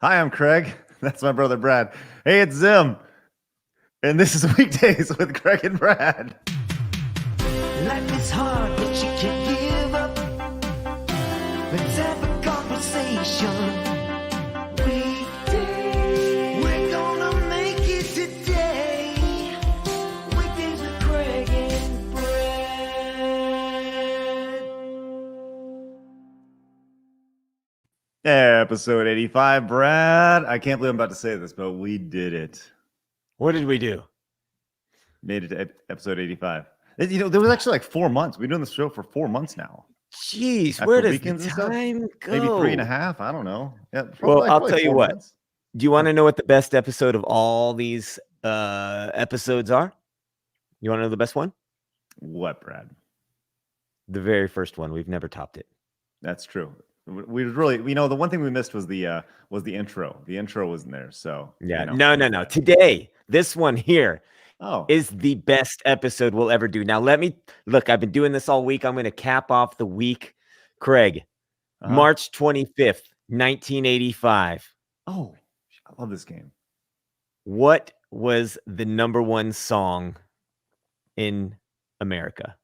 Hi, I'm Craig. That's my brother Brad. Hey, it's Zim. And this is Weekdays with Craig and Brad. Life is hard, but you can't give up. Let's have a conversation. Weekdays, we're gonna make it today. Weekdays with Craig and Brad. Episode 85, Brad. I can't believe I'm about to say this, but we did it. What did we do? Made it to episode 85. There was actually like 4 months. We've been doing this show for 4 months now. Jeez, After where does the weekends and stuff? time go? Maybe 3.5. I don't know. Yeah, Well, I'll tell you 4 what. months. Do you want to know what the best episode of all these episodes are? You want to know the best one? What, Brad? The very first one. We've never topped it. That's true. We really, the one thing we missed was the intro. The intro wasn't there, so Yeah. No. Today, this one here Oh, is the best episode we'll ever do. Now, let me look. I've been doing this all week. I'm going to cap off the week. Craig, March 25th, 1985. Oh, I love this game. What was the number one song in America?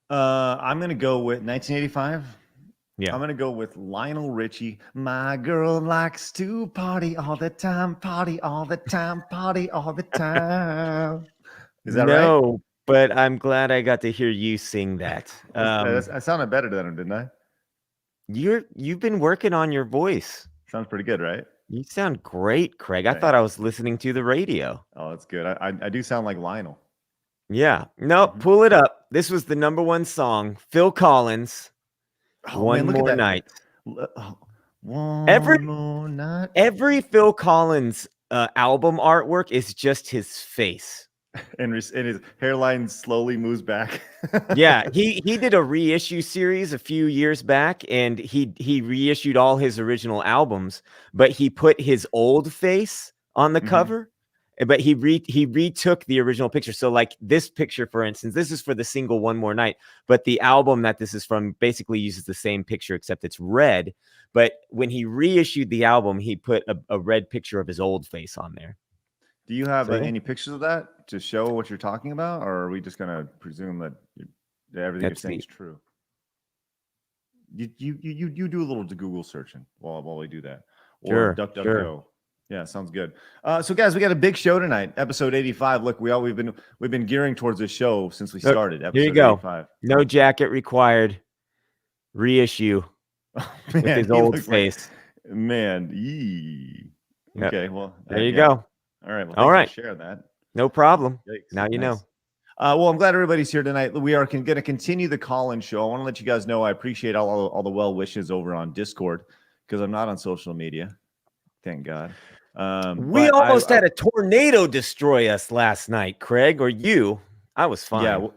I'm gonna go with 1985. Yeah. I'm gonna go with Lionel Richie. My girl likes to party all the time, party all the time, party all the time. Is that right? No, but I'm glad I got to hear you sing that. I sounded better than him, didn't I? You've been working on your voice. Sounds pretty good, right? You sound great, Craig. I Thanks. thought I was listening to the radio. Oh, that's good. I do sound like Lionel. Yeah. No, pull it up. This was the number one song. Phil Collins. One look at More that. Night. One more night. Every Phil Collins album artwork is just his face. And his hairline slowly moves back. Yeah, he did a reissue series a few years back, and he reissued all his original albums, but he put his old face on the cover, but he retook the original picture. So like this picture, for instance, this is for the single One More Night, but the album that this is from basically uses the same picture, except it's red. But when he reissued the album, he put a red picture of his old face on there. Do you have any pictures of that to show what you're talking about, or are we just going to presume that everything you're saying is true? You do a little Google searching while we do that, or DuckDuckGo. Sure. Yeah, sounds good. So guys, we got a big show tonight, episode 85. Look, we've been gearing towards this show since we started. Episode Here you go. 85. No jacket required. Reissue with his old face. Yee. Okay, well there you go. All right. Well, all right. Share that. No problem. Yikes. Now you know. Well, I'm glad everybody's here tonight. We are going to continue the call-in show. I want to let you guys know I appreciate all the well wishes over on Discord because I'm not on social media. Thank God. We almost had a tornado destroy us last night, Craig, or you. I was fine. Yeah,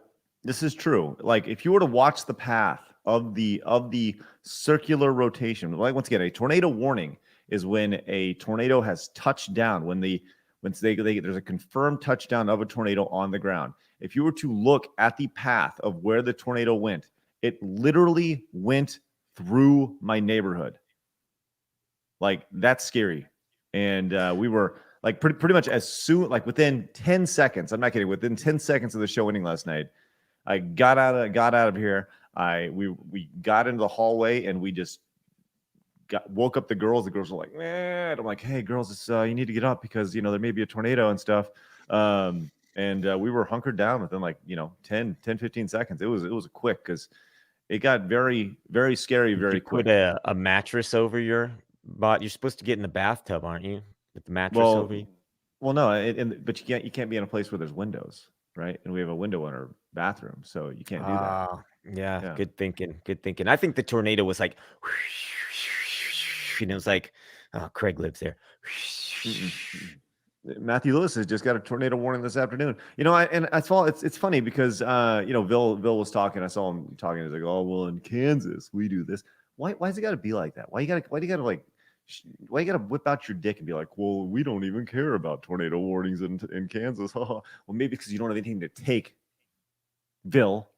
this is true. Like if you were to watch the path of the circular rotation, like once again, a tornado warning is when a tornado has touched down, when there's a confirmed touchdown of a tornado on the ground. If you were to look at the path of where the tornado went, it literally went through my neighborhood. Like that's scary. And we were like pretty much as soon, like within 10 seconds, I'm not kidding, within 10 seconds of the show ending last night, I got out of here. We got into the hallway and we just woke up the girls. The girls were like, man. I'm like, hey, girls, it's you need to get up because there may be a tornado and stuff. And we were hunkered down within 10, 15 seconds. It was quick because it got very, very scary very quick. Put a mattress over your body. You're supposed to get in the bathtub, aren't you? With the mattress over you. Well, no, but you can't be in a place where there's windows, right? And we have a window in our bathroom, so you can't do that. Yeah, good thinking. I think the tornado was like, and it was like, oh, Craig lives there. Matthew Lewis has just got a tornado warning this afternoon. It's funny because Bill was talking. I saw him talking. He's like, oh well, in Kansas we do this. Why's it got to be like that? Why you got to whip out your dick and be like, well, we don't even care about tornado warnings in Kansas. Well, maybe because you don't have anything to take, Bill.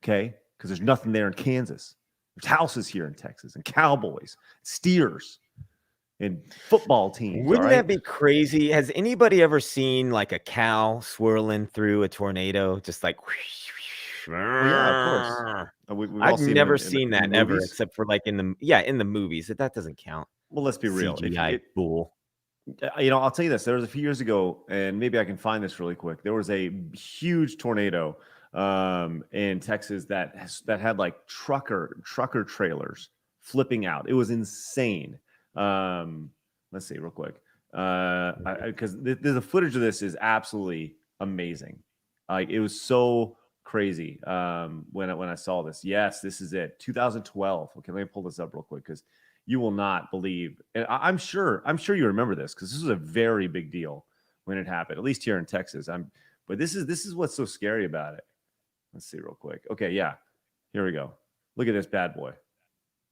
Okay, because there's nothing there in Kansas. There's houses here in Texas and cowboys, steers. and football teams. Wouldn't all that right. be crazy? Has anybody ever seen like a cow swirling through a tornado? Just like, Well, yeah, of course. We've all I've seen them never in seen the that ever, movies. except for like in the movies. That doesn't count. Well, let's be real. If CGI fool. I'll tell you this. There was a few years ago, and maybe I can find this really quick. There was a huge tornado in Texas that had like trucker trailers flipping out. It was insane. Let's see real quick. Because the footage of this is absolutely amazing. Like it was so crazy when I saw this. Yes, this is it. 2012. Okay, let me pull this up real quick because you will not believe. And I'm sure you remember this because this was a very big deal when it happened. At least here in Texas. But this is what's so scary about it. Let's see real quick. Okay, yeah, here we go. Look at this bad boy.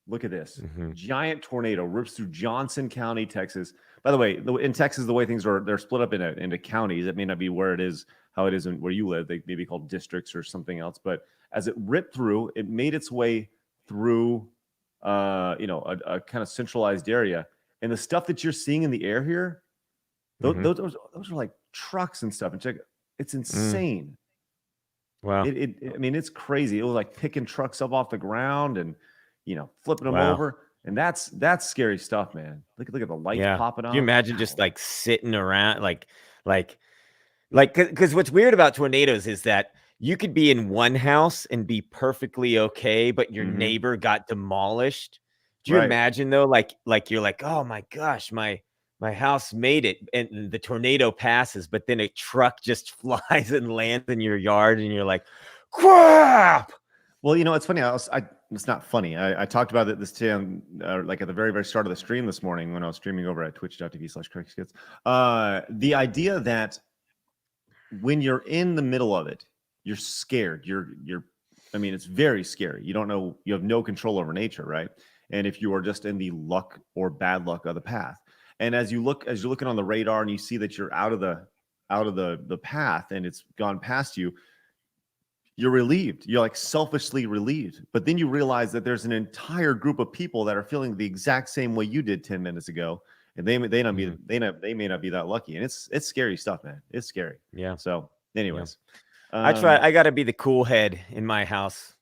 Look at this. Giant tornado rips through Johnson County, Texas. By the way, in Texas, the way things are, they're split up into counties. It may not be where it is, how it is where you live. They may be called districts or something else. But as it ripped through, it made its way through, a kind of centralized area. And the stuff that you're seeing in the air here, those are like trucks and stuff. And check, it's insane. Wow. I mean, it's crazy. It was like picking trucks up off the ground and, flipping them over. And that's scary stuff, man. Look at the lights popping on. Can you imagine just like sitting around like, because what's weird about tornadoes is that you could be in one house and be perfectly okay, but your neighbor got demolished. Do you imagine though? Like you're like, oh my gosh, my house made it, and the tornado passes, but then a truck just flies and lands in your yard, and you're like, crap. Well, it's funny. It's not funny. I talked about it this time, like at the very, very start of the stream this morning when I was streaming over at twitch.tv/KrispyKids. The idea that when you're in the middle of it, you're scared. It's very scary. You don't know, you have no control over nature, right? And if you are just in the luck or bad luck of the path. And as you're looking on the radar and you see that you're out of the path and it's gone past you, you're relieved. You're like selfishly relieved. But then you realize that there's an entire group of people that are feeling the exact same way you did 10 minutes ago. And they may not be that lucky. And it's scary stuff, man. It's scary. Yeah. So anyways. Yeah. I gotta be the cool head in my house.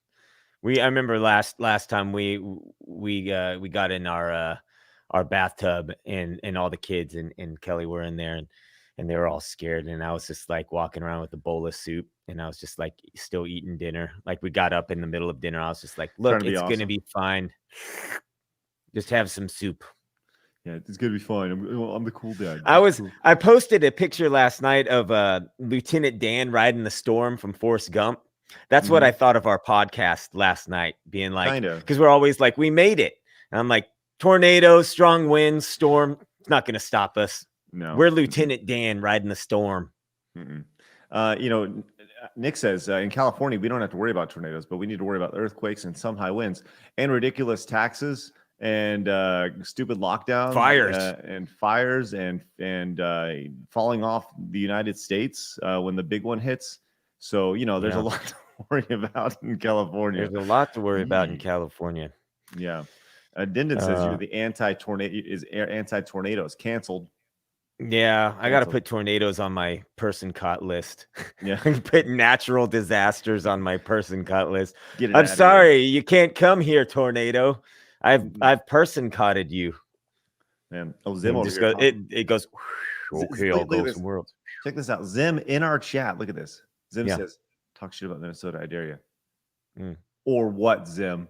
I remember last time we got in our bathtub and all the kids and Kelly were in there and they were all scared. And I was just like walking around with a bowl of soup and I was just like still eating dinner. Like we got up in the middle of dinner. I was just like, look, it's going to be fine. Just have some soup. Yeah, it's going to be fine. I'm the cool dad. I posted a picture last night of Lieutenant Dan riding the storm from Forrest Gump. That's what I thought of our podcast last night, being like, because we're always like, we made it. And I'm like, tornado, strong winds, storm, it's not going to stop us. No, we're Lieutenant Dan riding the storm. Nick says in California, we don't have to worry about tornadoes, but we need to worry about earthquakes and some high winds and ridiculous taxes and stupid lockdowns, fires and falling off the United States when the big one hits. So, there's a lot to worry about in California. There's a lot to worry about in California. Yeah. Dindon says the anti-tornado is canceled. Yeah, I got to put tornadoes on my person caught list. Yeah, put natural disasters on my person caught list. I'm sorry, you can't come here, tornado. I've person caughted you. Man, Zim over here. It goes. Okay, I'll go some worlds. Check this out, Zim in our chat. Look at this. Zim says, "Talk shit about Minnesota, I dare you." Or what, Zim?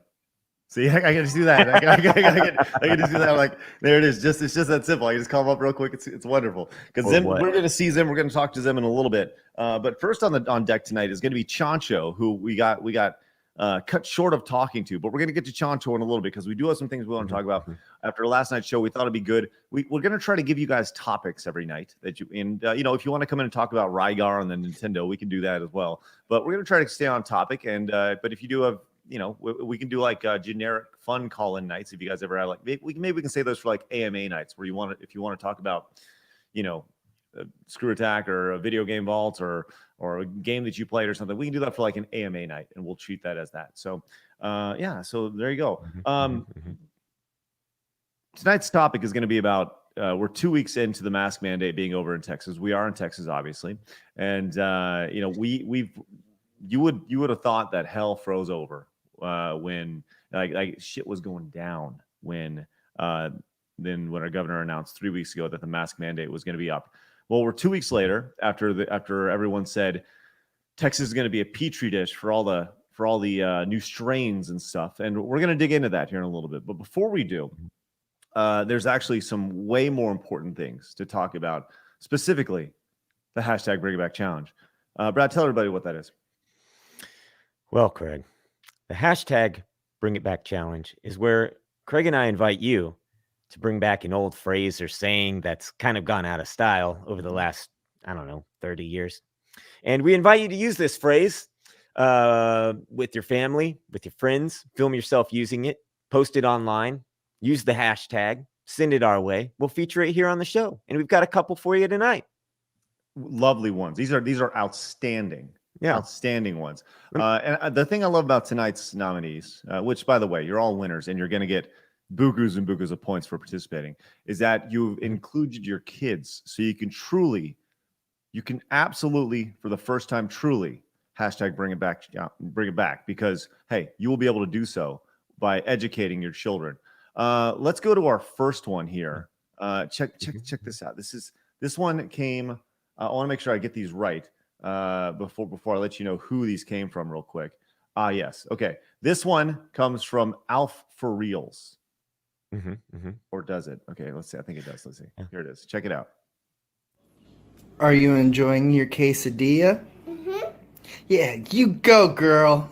See, I can just do that. I can just do that. I'm like, there it is. It's just that simple. I can just call him up real quick. It's wonderful. Because Zim, we're going to see Zim. We're going to talk to Zim in a little bit. But first on deck tonight is going to be Chancho, who we got cut short of talking to. But we're going to get to Chancho in a little bit because we do have some things we want to talk about. After last night's show, we thought it'd be good. We're going to try to give you guys topics every night if you want to come in and talk about Rygar and the Nintendo, we can do that as well. But we're going to try to stay on topic. And but if you do have we can do like generic fun call-in nights. If you guys ever have maybe we can say those for like AMA nights where if you want to talk about, Screw Attack or a video game vault or a game that you played or something. We can do that for like an AMA night and we'll treat that as that. So, so there you go. tonight's topic is going to be about we're 2 weeks into the mask mandate being over in Texas. We are in Texas, obviously, and you would have thought that hell froze over when like shit was going down when our governor announced 3 weeks ago that the mask mandate was going to be up. Well, we're 2 weeks later after everyone said Texas is going to be a petri dish for all the new strains and stuff, and we're going to dig into that here in a little bit. But before we do, there's actually some way more important things to talk about, specifically the hashtag Bring It Back Challenge. Brad, tell everybody what that is. Well, Craig, the hashtag Bring It Back Challenge is where Craig and I invite you to bring back an old phrase or saying that's kind of gone out of style over the last, 30 years. And we invite you to use this phrase with your family, with your friends, film yourself using it, post it online, use the hashtag, send it our way. We'll feature it here on the show. And we've got a couple for you tonight. Lovely ones. These are outstanding. Yeah. Outstanding ones. And the thing I love about tonight's nominees, which, by the way, you're all winners and you're going to get bukus and bukus of points for participating, is that you've included your kids. So you can absolutely, for the first time, truly hashtag bring it back, because, hey, you will be able to do so by educating your children. Let's go to our first one here. Check this out. This one came. I want to make sure I get these right before I let you know who these came from real quick. Yes. Okay. This one comes from Alf for Reals. Or does it? Okay, let's see. I think it does. Let's see. Here it is. Check it out. Are you enjoying your quesadilla? Yeah, you go, girl.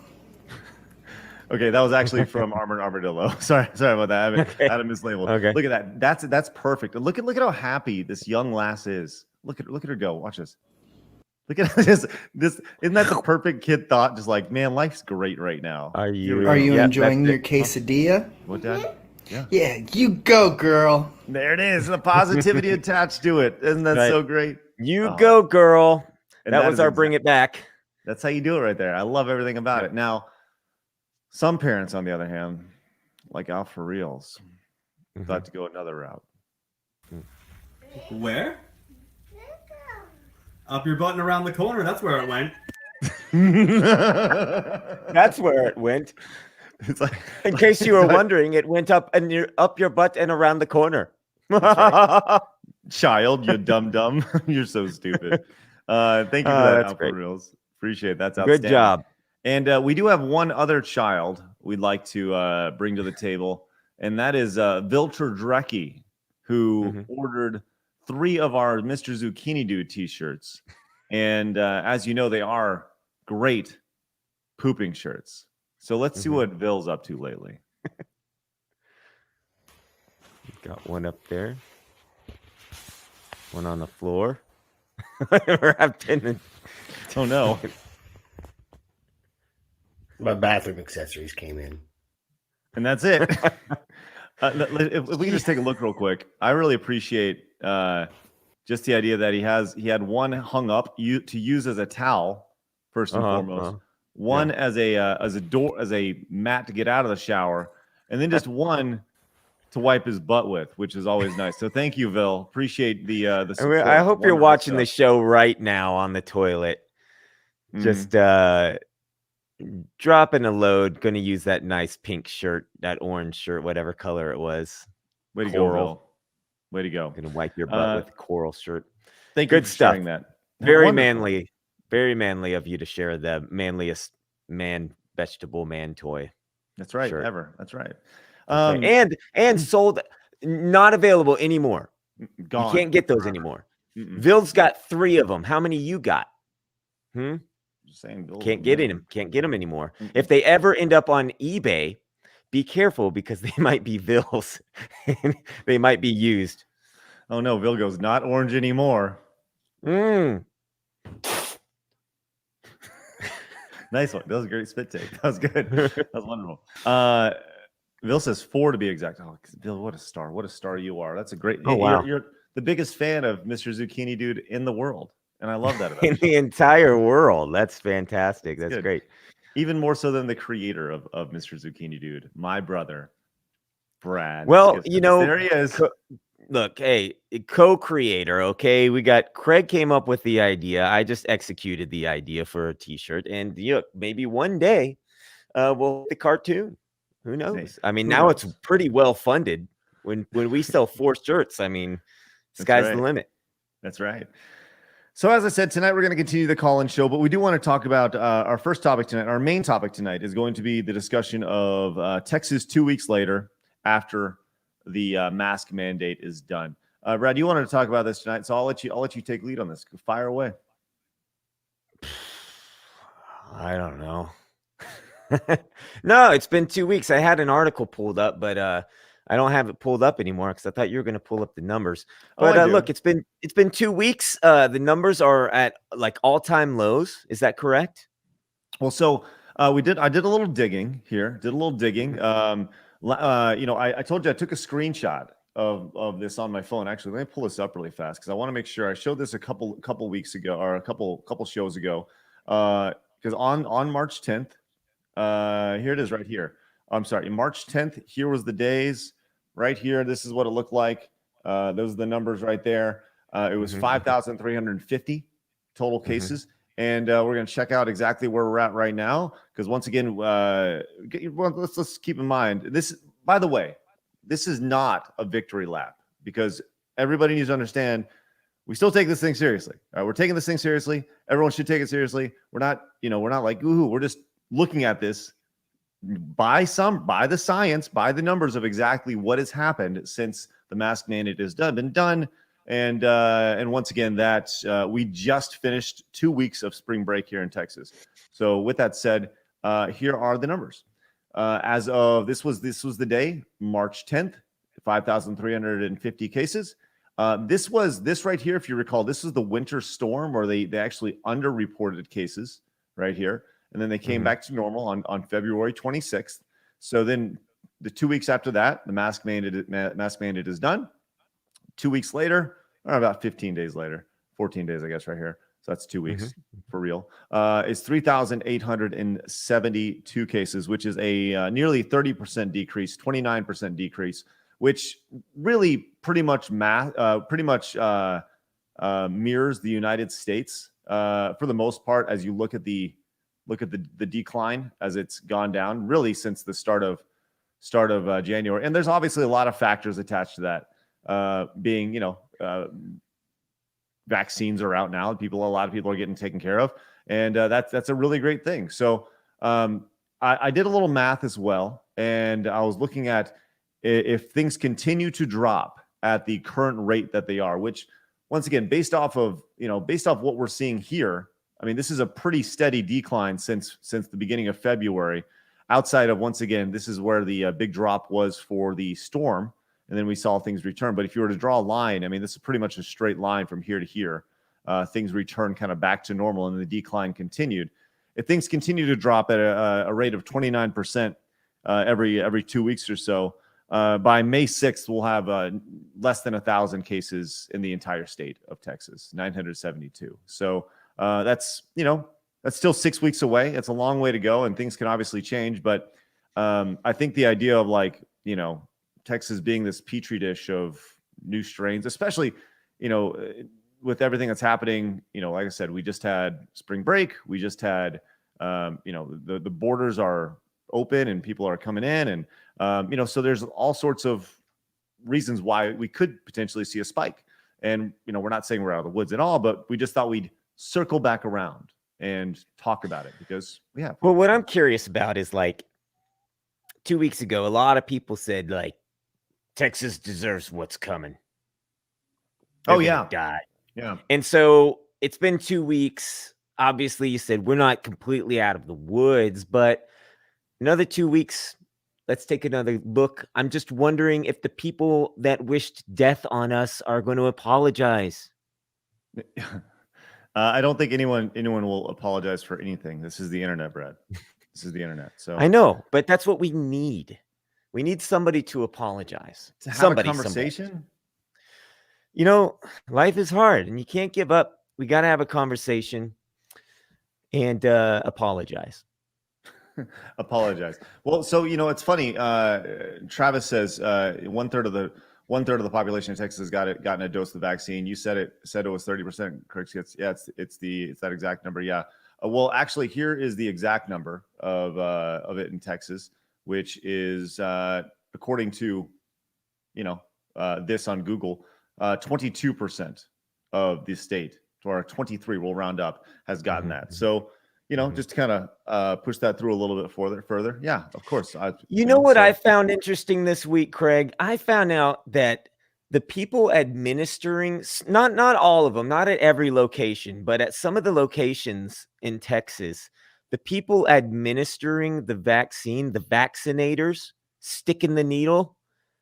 Okay, that was actually from Armored Armadillo. Sorry about that. I had it mislabeled. Okay. Look at that. That's perfect. Look at how happy this young lass is. Look at her go. Watch this. Look at this. Isn't that the perfect kid thought? Just like, man, life's great right now. Are you enjoying your quesadilla? What, Dad? Yeah, you go, girl. There it is. The positivity attached to it. Isn't that so great? You go, girl. That was our Bring It Back. That's how you do it right there. I love everything about it. Now, some parents, on the other hand, like Alf for Reals, thought to go another route. Where? Up your butt and around the corner. That's where it went. That's where it went. It's like, in case you were wondering, it went up your butt and around the corner. Right. Child, you dumb. You're so stupid. Thank you for that, Alf for Reals. Appreciate it. That's outstanding. Good job. And we do have one other child we'd like to bring to the table, and that is Vilter Drecky, who ordered 3 of our Mr. Zucchini Dude t-shirts. And as you know, they are great pooping shirts. So let's see what Vil's up to lately. Got one up there. One on the floor. Wrapped in. Oh, no. My bathroom accessories came in. And that's it. If we can just take a look real quick, I really appreciate just the idea that he had one hung up to use as a towel, first and foremost. One as a mat to get out of the shower, and then just one to wipe his butt with, which is always nice. So thank you, Vil. Appreciate the support. I hope you're watching the show right now on the toilet. Just dropping a load. Going to use that nice pink shirt, that orange shirt, whatever color it was. Way to go, Vil. Way to go. Going to wipe your butt with a coral shirt. Thank you for sharing that. Very manly. Very manly of you to share the manliest vegetable man toy. That's right. Ever. That's right. And sold, not available anymore. Gone. You can't get those anymore. Vil's got 3 of them. How many you got? Just saying, can't get them. Can't get them anymore. If they ever end up on eBay, be careful because they might be Vil's. They might be used. Oh no, Vil goes not orange anymore. Nice one. That was a great spit take. That was good. That was wonderful. Vil says 4 to be exact. Oh, Vil, what a star. What a star you are. That's a great. Oh, wow. You're the biggest fan of Mr. Zucchini Dude in the world. And I love that about in the entire world. That's fantastic. That's great. Even more so than the creator of Mr. Zucchini Dude, my brother, Brad. Well, Let's get to this. There he is. Look, hey, co-creator, okay? We got Craig came up with the idea. I just executed the idea for a t-shirt. And maybe one day we'll hit the cartoon. Who knows? I mean, who now knows? it's pretty well funded. When we sell 4 shirts, I mean, sky's the limit. That's right. So as I said, tonight we're going to continue the call-in show, but we do want to talk about our first topic tonight. Our main topic tonight is going to be the discussion of Texas 2 weeks later after the mask mandate is done. Brad, you wanted to talk about this tonight, so I'll let you take lead on this. Fire away. I don't know. No, it's been 2 weeks. I had an article pulled up, but I don't have it pulled up anymore because I thought you were going to pull up the numbers. But look, it's been 2 weeks. The numbers are at like all-time lows. Is that correct? Well, so I did a little digging here. I told you I took a screenshot of this on my phone. Actually, let me pull this up really fast because I want to make sure I showed this a couple weeks ago or a couple shows ago. Because on March 10th, here it is right here. I'm sorry, March 10th. Here was the days right here. This is what it looked like. Those are the numbers right there. It was 5,350 total cases. And we're going to check out exactly where we're at right now. Because once again, let's keep in mind this, by the way, this is not a victory lap because everybody needs to understand we still take this thing seriously. We're taking this thing seriously. Everyone should take it seriously. We're not like, ooh, we're just looking at this by the science, by the numbers of exactly what has happened since the mask mandate has been done. And once again, that we just finished 2 weeks of spring break here in Texas. So with that said, here are the numbers. As of this was the day, March 10th, 5,350 cases. This right here, if you recall, this is the winter storm where they actually underreported cases right here. And then they came back to normal on February 26th. So then the 2 weeks after that, the mask mandate is done. 2 weeks later, or about 15 days later, 14 days, I guess, right here. So that's 2 weeks for real. Is 3,872 cases, which is a nearly 30% decrease, 29% decrease, which really pretty much mirrors the United States for the most part. As you look at the decline as it's gone down, really since the start of January, and there's obviously a lot of factors attached to that. Being, vaccines are out now. A lot of people are getting taken care of, and that's a really great thing. So I did a little math as well, and I was looking at if things continue to drop at the current rate that they are, which once again, based off what we're seeing here, I mean, this is a pretty steady decline since the beginning of February. Outside of, once again, this is where the big drop was for the storm. And then we saw things return. But if you were to draw a line, I mean, this is pretty much a straight line from here to here. Things return kind of back to normal, and the decline continued. If things continue to drop at a rate of 29% every 2 weeks or so, by May 6th, we'll have less than 1,000 cases in the entire state of Texas, 972. So that's still 6 weeks away. It's a long way to go, and things can obviously change. But I think the idea of Texas being this petri dish of new strains, especially, with everything that's happening, like I said, we just had spring break. We just had, the borders are open and people are coming in. And, so there's all sorts of reasons why we could potentially see a spike. And, we're not saying we're out of the woods at all, but we just thought we'd circle back around and talk about it because we have. Well, what I'm curious about is 2 weeks ago, a lot of people said Texas deserves what's coming. They're gonna die. Yeah. And so it's been 2 weeks. Obviously, you said we're not completely out of the woods, but another 2 weeks, let's take another look. I'm just wondering if the people that wished death on us are going to apologize. I don't think anyone will apologize for anything. This is the internet, Brad. This is the internet. So I know, but that's what we need. We need somebody to apologize. To have a conversation. Life is hard and you can't give up. We got to have a conversation and apologize. Apologize. Well, so it's funny. Travis says 1/3 of the population of Texas has gotten a dose of the vaccine. You said it was 30%. Kirk gets it's that exact number. Yeah. Well, actually, here is the exact number of it in Texas, which is according to this on Google, 22% of the state, or 23, we'll round up, has gotten that. So. Just to kind of push that through a little bit further. Yeah, of course. What I found interesting this week, Craig? I found out that the people administering, not all of them, not at every location, but at some of the locations in Texas, the people administering the vaccine, the vaccinators, sticking the needle,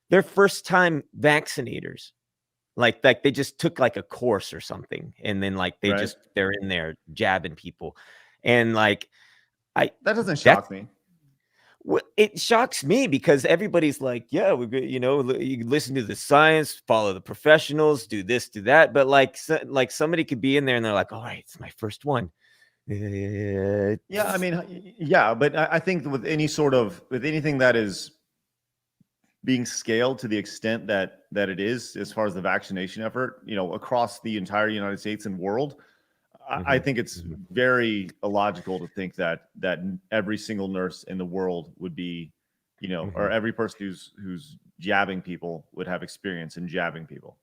they're first-time vaccinators. Like they just took like a course or something, and then like they're in there jabbing people. And like, that doesn't shock me. Well, it shocks me because everybody's like, yeah, you listen to the science, follow the professionals, do this, do that. But like somebody could be in there and they're like, all right, it's my first one. Yeah, I mean, yeah, but I think with anything that is being scaled to the extent that it is, as far as the vaccination effort, across the entire United States and world. I think it's very illogical to think that every single nurse in the world would be, or every person who's jabbing people would have experience in jabbing people,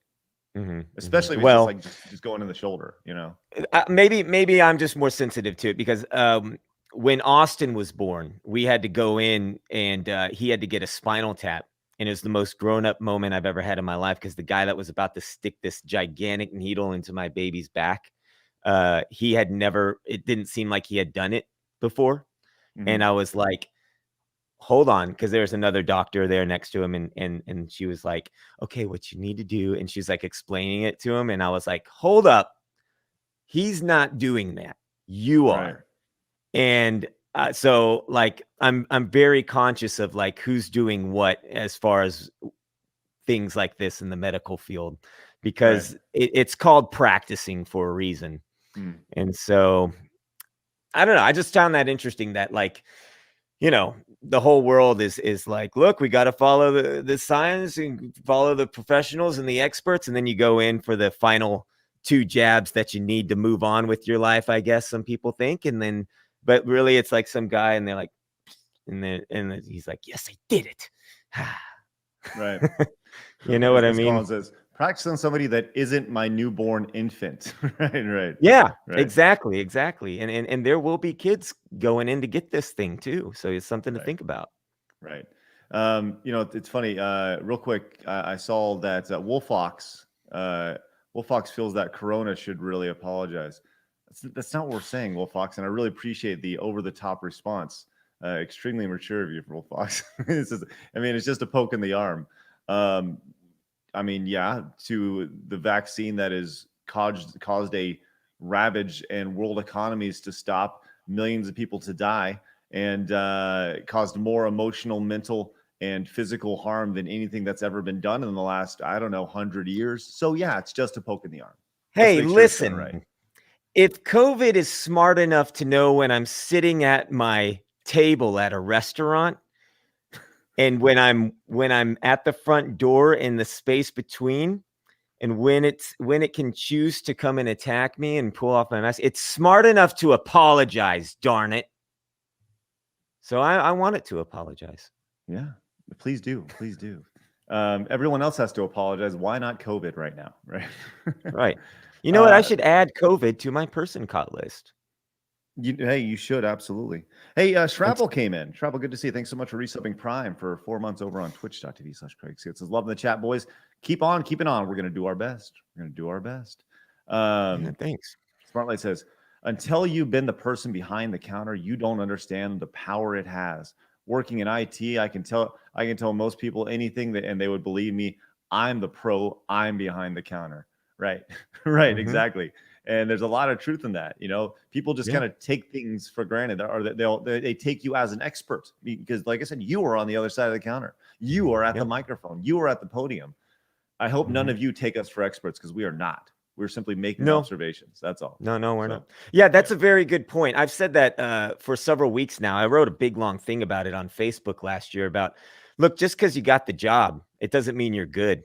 especially if it's like just going in the shoulder. Maybe I'm just more sensitive to it because when Austin was born, we had to go in and he had to get a spinal tap. And it was the most grown-up moment I've ever had in my life because the guy that was about to stick this gigantic needle into my baby's back, he had never, it didn't seem like he had done it before. And I was like, hold on, because there's another doctor there next to him, and she was like, okay, what you need to do, and she's like explaining it to him, and I was like, hold up, he's not doing that, you are. And so like I'm very conscious of like who's doing what as far as things like this in the medical field, because it's called practicing for a reason. And so I don't know. I just found that interesting that like, the whole world is like, look, we got to follow the science and follow the professionals and the experts. And then you go in for the final 2 jabs that you need to move on with your life, I guess some people think. And then, but really it's like some guy and they're like, and then he's like, yes, I did it. Right. You know what I mean? Practice on somebody that isn't my newborn infant. Right. Yeah, right. Exactly. And there will be kids going in to get this thing too. So it's something to think about. Right. It's funny. Real quick, I saw that Wolfox feels that Corona should really apologize. That's not what we're saying, Wolfox, and I really appreciate the over-the-top response. Extremely mature of you, Wolfox. It's just a poke in the arm. To the vaccine that has caused a ravage and world economies to stop, millions of people to die, and caused more emotional, mental, and physical harm than anything that's ever been done in the last, 100 years. So yeah, it's just a poke in the arm. Hey, listen, if COVID is smart enough to know when I'm sitting at my table at a restaurant, and when I'm at the front door in the space between, and when it can choose to come and attack me and pull off my mask, it's smart enough to apologize, darn it. So I want it to apologize. Yeah, please do. Everyone else has to apologize. Why not COVID right now? Right. Right. You know what? I should add COVID to my person caught list. You should, absolutely. Hey, Shrapple came in. Shrapple, good to see you. Thanks so much for resubbing Prime for 4 months over on twitch.tv/Craig Says love in the chat, boys. Keep on keeping on. We're going to do our best. Thanks. Smartlight says, until you've been the person behind the counter, you don't understand the power it has. Working in IT, I can tell most people anything and they would believe me. I'm the pro. I'm behind the counter. Right. Exactly. And there's a lot of truth in that. People just kind of take things for granted, or they take you as an expert because, like I said, you are on the other side of the counter. You are at the microphone. You are at the podium. I hope none of you take us for experts because we are not. We're simply making No. observations. That's all. No, we're So, not. Yeah, that's a very good point. I've said that for several weeks now. I wrote a big long thing about it on Facebook last year about, look, just because you got the job, it doesn't mean you're good.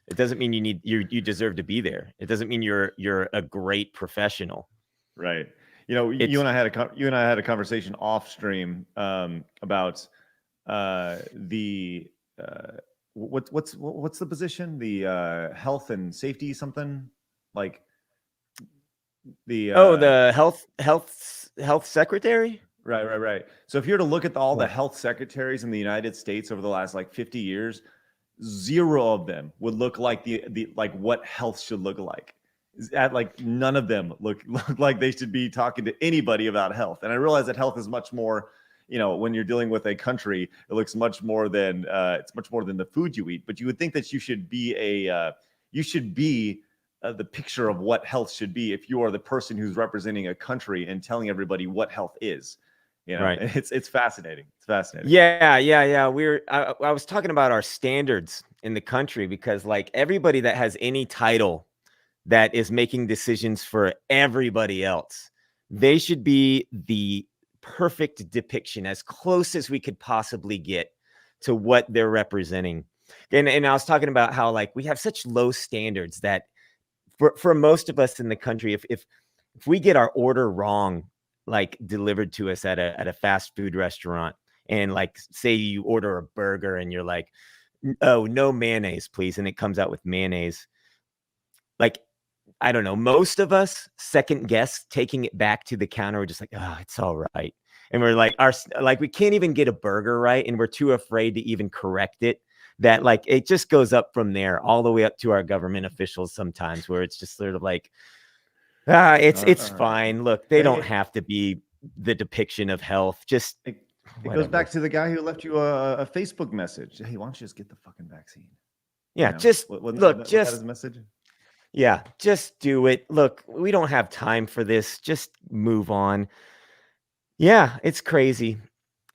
It doesn't mean you deserve to be there. It doesn't mean you're a great professional. right. You know, you and I had a conversation off stream about the what's the position? The health and safety something like the the health secretary. Right. So if you were to look at all the health secretaries in the United States over the last like 50 years, 0 of them would look like the like what health should look like. Like none of them look like they should be talking to anybody about health. And I realize that health is much more, you know, when you're dealing with a country, it looks much more than it's much more than the food you eat. But you would think that you should be the picture of what health should be if you are the person who's representing a country and telling everybody what health is. You know, Right. It's fascinating. It's fascinating. Yeah. I was talking about our standards in the country because like everybody that has any title that is making decisions for everybody else, they should be the perfect depiction as close as we could possibly get to what they're representing. And I was talking about how like we have such low standards that for most of us in the country, if we get our order wrong, like delivered to us at a fast food restaurant, and like say you order a burger and you're like, oh, no mayonnaise, please, and it comes out with mayonnaise. Like, I don't know, most of us second guess taking it back to the counter. We're just like, oh, it's all right. And we're like, we can't even get a burger right. And we're too afraid to even correct it. That like, it just goes up from there all the way up to our government officials sometimes where it's just sort of like, it's fine. Look, they don't have to be the depiction of health. Just it goes back to the guy who left you a Facebook message. Hey, why don't you just get the fucking vaccine? Yeah, You know, just wasn't look, that just his message. Yeah, just do it. Look, we don't have time for this. Just move on. Yeah, it's crazy.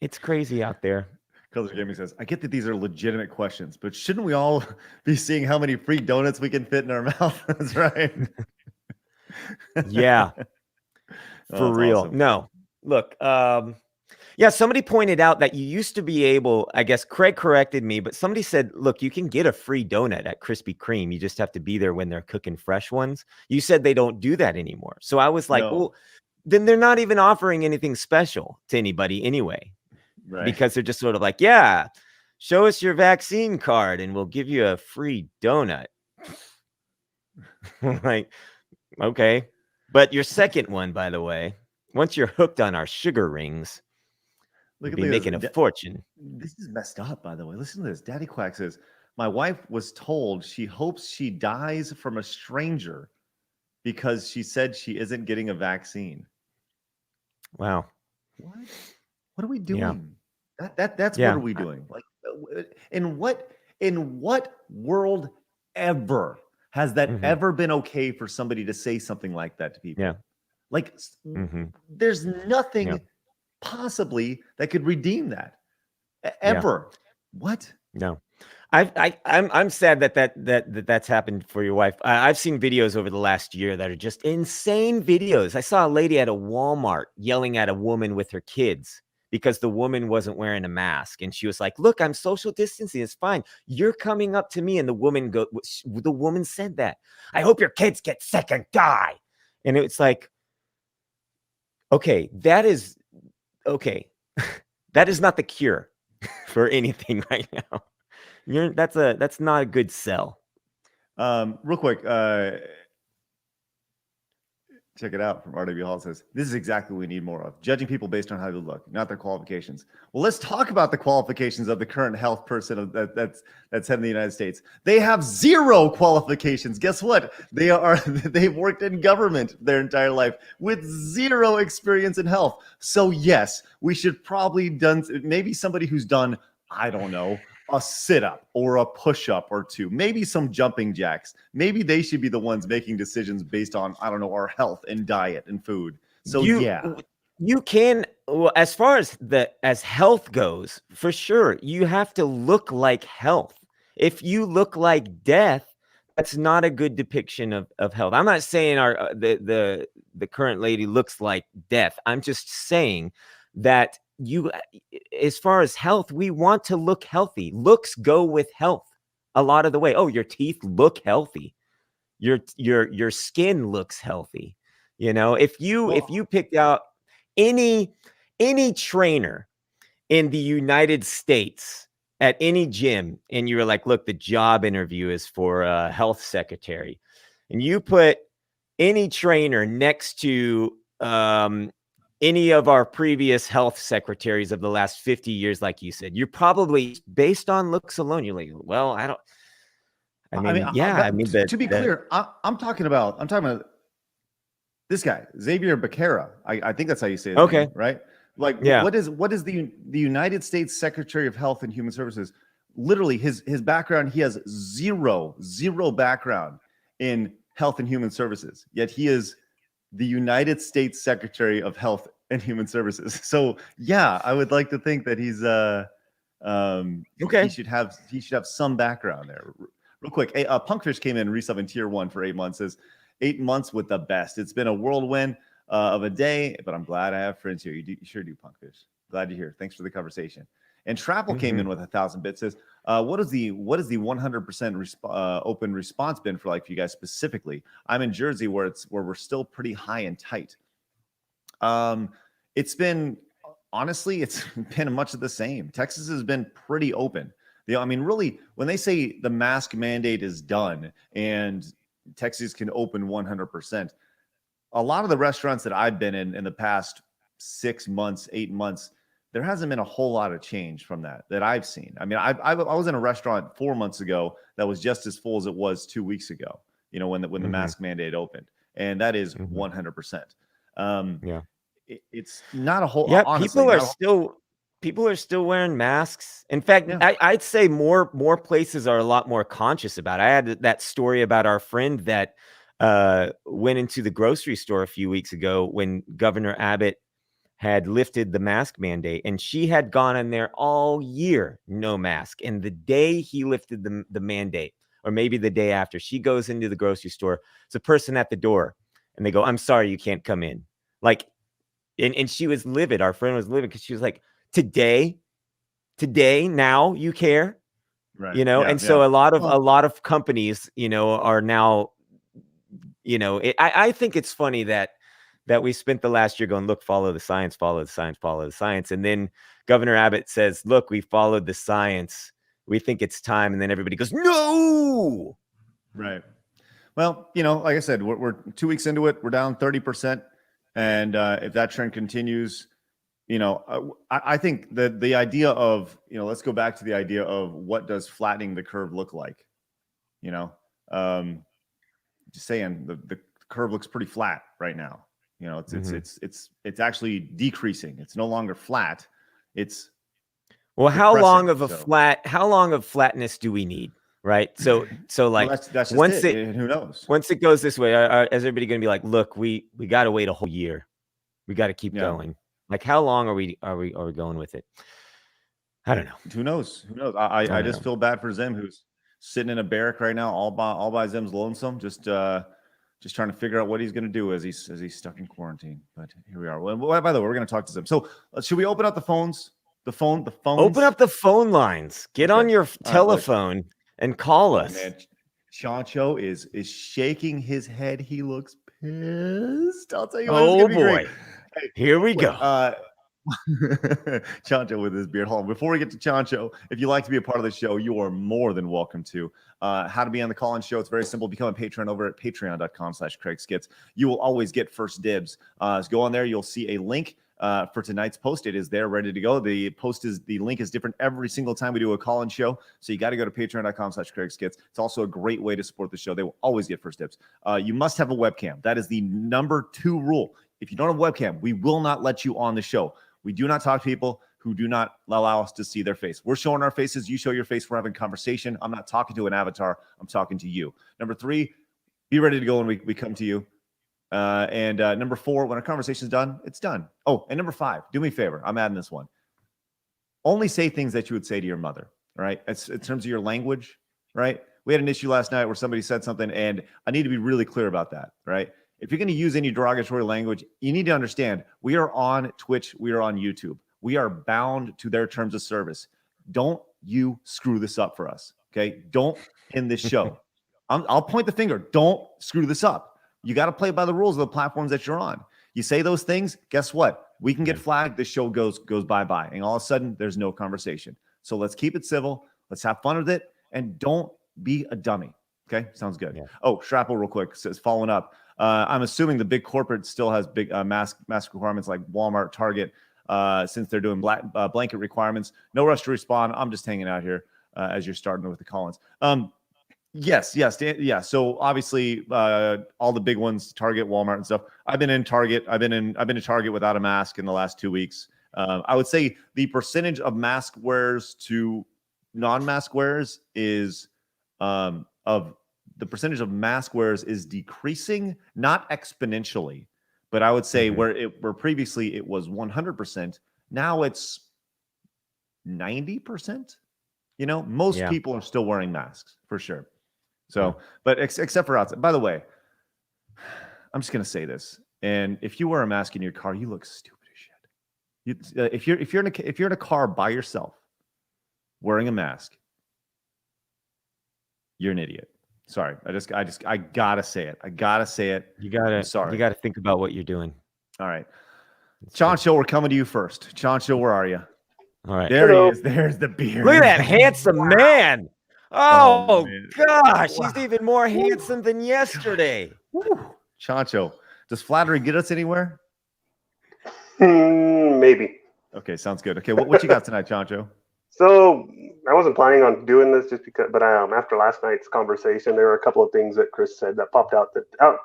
It's crazy out there. Color Gaming says, I get that these are legitimate questions, but shouldn't we all be seeing how many free donuts we can fit in our mouth? That's right. Yeah, for real. Awesome. No, look, yeah, somebody pointed out that you used to be able, I guess Craig corrected me, but somebody said, look, you can get a free donut at Krispy Kreme. You just have to be there when they're cooking fresh ones. You said they don't do that anymore. So I was like, No. well, then they're not even offering anything special to anybody anyway. Right. Because they're just sort of like, yeah, show us your vaccine card and we'll give you a free donut. Like, okay. But your second one, by the way, once you're hooked on our sugar rings, Look you'll be making a fortune. This is messed up, by the way. Listen to this. Daddy Quack says, my wife was told she hopes she dies from a stranger because she said she isn't getting a vaccine. Wow. What are we doing? Yeah. That's Yeah. what are we doing? Like, in what world ever has that ever been okay for somebody to say something like that to people? Yeah. Like, there's nothing possibly that could redeem that ever. What? No. I'm sad that's happened for your wife. I've seen videos over the last year that are just insane videos. I saw a lady at a Walmart yelling at a woman with her kids because the woman wasn't wearing a mask, and she was like, "Look, I'm social distancing. It's fine. You're coming up to me." And the woman said that. "I hope your kids get sick and die." And it's like, okay, that is not the cure for anything right now. That's not a good sell. Real quick, check it out from RW Hall. Says, this is exactly what we need more of. Judging people based on how they look, not their qualifications. Well, let's talk about the qualifications of the current health person that's head of the United States. They have 0 qualifications. Guess what? They've worked in government their entire life with 0 experience in health. So yes, we should probably maybe somebody who's done, I don't know, a sit-up or a push-up or 2, maybe some jumping jacks. Maybe they should be the ones making decisions based on, I don't know, our health and diet and food. So you can, as far as health goes, for sure, you have to look like health. If you look like death, that's not a good depiction of health. I'm not saying the current lady looks like death. I'm just saying that as far as health, we want to look healthy. Looks go with health a lot of the way. Oh, your teeth look healthy. Your skin looks healthy. If you picked out any trainer in the United States at any gym and you were like, look, the job interview is for a health secretary, and you put any trainer next to any of our previous health secretaries of the last 50 years, like you said, you're probably, based on looks alone, you're like, well, to be clear, I'm talking about this guy, Xavier Becerra. I think that's how you say his name, right? Like, yeah. what is the United States Secretary of Health and Human Services? Literally, his background, he has zero background in health and human services. Yet he is the United States Secretary of Health and Human Services. So yeah, I would like to think that he's he should have some background there. Real quick, Punkfish came in resubbing tier 1 for 8 months. Says 8 months with the best. It's been a whirlwind of a day, but I'm glad I have friends here. You sure do, Punkfish. Glad to hear. Thanks for the conversation. And Trapple came in with 1,000 bits. Says, what is the 100% open response been for, like, for you guys specifically? I'm in Jersey where we're still pretty high and tight. It's been, honestly, it's been much of the same. Texas has been pretty open. I mean, really, when they say the mask mandate is done and Texas can open 100%, a lot of the restaurants that I've been in the past 6 months, 8 months, there hasn't been a whole lot of change from that I've seen. I mean, I was in a restaurant 4 months ago that was just as full as it was 2 weeks ago, when the mask mandate opened, and that is 100%. Yeah. It's not a whole. Yeah, honestly, people are still wearing masks. In fact, yeah. I'd say more places are a lot more conscious about it. I had that story about our friend that went into the grocery store a few weeks ago when Governor Abbott had lifted the mask mandate, and she had gone in there all year, no mask. And the day he lifted the mandate, or maybe the day after, she goes into the grocery store. It's a person at the door, and they go, "I'm sorry, you can't come in." Like, and she was livid. Our friend was livid because she was like, today, now you care, right? And so a lot of companies, are now, I think it's funny that we spent the last year going, look, follow the science, follow the science, follow the science. And then Governor Abbott says, look, we followed the science. We think it's time. And then everybody goes, no. Right. Well, like I said, we're 2 weeks into it. We're down 30%. And if that trend continues, I think that the idea of, let's go back to the idea of what does flattening the curve look like? Just saying the curve looks pretty flat right now. It's actually decreasing. It's no longer flat. It's how long of flatness do we need? Right. So like, well, that's once it, who knows? Once it goes this way, is everybody going to be like, look, we got to wait a whole year. We got to keep going. Like, how long are we going with it? I don't know. Who knows? I just feel bad for Zim, who's sitting in a barrack right now, all by Zim's lonesome, just trying to figure out what he's going to do as he's stuck in quarantine. But here we are. Well, by the way, we're going to talk to Zim. So should we open up the phones? The phones. Open up the phone lines. Get on your telephone and call us. Man. Chancho is shaking his head. He looks pissed. I'll tell you what. Oh boy. Great. Hey, here we go. Chancho with his beard. Hold on. Before we get to Chancho, if you'd like to be a part of the show, you are more than welcome to. How to be on the call-in show. It's very simple. Become a patron over at patreon.com/CraigSkits. You will always get first dibs. So go on there. You'll see a link for tonight's post. It is there, ready to go. The link is different every single time we do a call-in show. So you got to go to patreon.com/CraigSkits. It's also a great way to support the show. They will always get first dibs. You must have a webcam. That is the number 2 rule. If you don't have a webcam, we will not let you on the show. We do not talk to people who do not allow us to see their face. We're showing our faces. You show your face. We're having conversation. I'm not talking to an avatar. I'm talking to you. Number 3, be ready to go when we come to you. And number 4, when our conversation is done, it's done. Oh, and number 5, do me a favor. I'm adding this one. Only say things that you would say to your mother, right? It's in terms of your language, right? we had an issue last night where somebody said something, and I need to be really clear about that, right? If you're going to use any derogatory language, you need to understand we are on Twitch, we are on YouTube. We are bound to their terms of service. Don't you screw this up for us, okay? Don't end this show. I'll point the finger. Don't screw this up. You got to play by the rules of the platforms that you're on. You say those things, guess what? We can get flagged. The show goes bye-bye. And all of a sudden, there's no conversation. So let's keep it civil. Let's have fun with it. And don't be a dummy. Okay? Sounds good. Yeah. Oh, Shrapple real quick says, following up. I'm assuming the big corporate still has big mask requirements like Walmart, Target, since they're doing blanket requirements. No rush to respond. I'm just hanging out here as you're starting with the call-ins. Yes. So obviously, all the big ones, Target, Walmart, and stuff. I've been in Target. I've been in Target without a mask in the last 2 weeks. I would say the percentage of mask wearers to non-mask wearers is the percentage of mask wearers is decreasing, not exponentially, but I would say where previously it was 100%, now it's 90%. You know, most people are still wearing masks for sure. So, but except for outside. By the way, I'm just gonna say this, and if you wear a mask in your car, you look stupid as shit. If you're in a car by yourself wearing a mask, you're an idiot. Sorry, I gotta say it. You gotta think about what you're doing. All right, Chancho, we're coming to you first. Chancho, where are you? All right, there he is. There's the beard. Look at that handsome man. Oh man. gosh, he's even more handsome than yesterday. Chancho, does flattery get us anywhere? Maybe. Okay, sounds good. Okay, what you got tonight, Chancho? So I wasn't planning on doing this just because, but after last night's conversation, there were a couple of things that Chris said that popped out to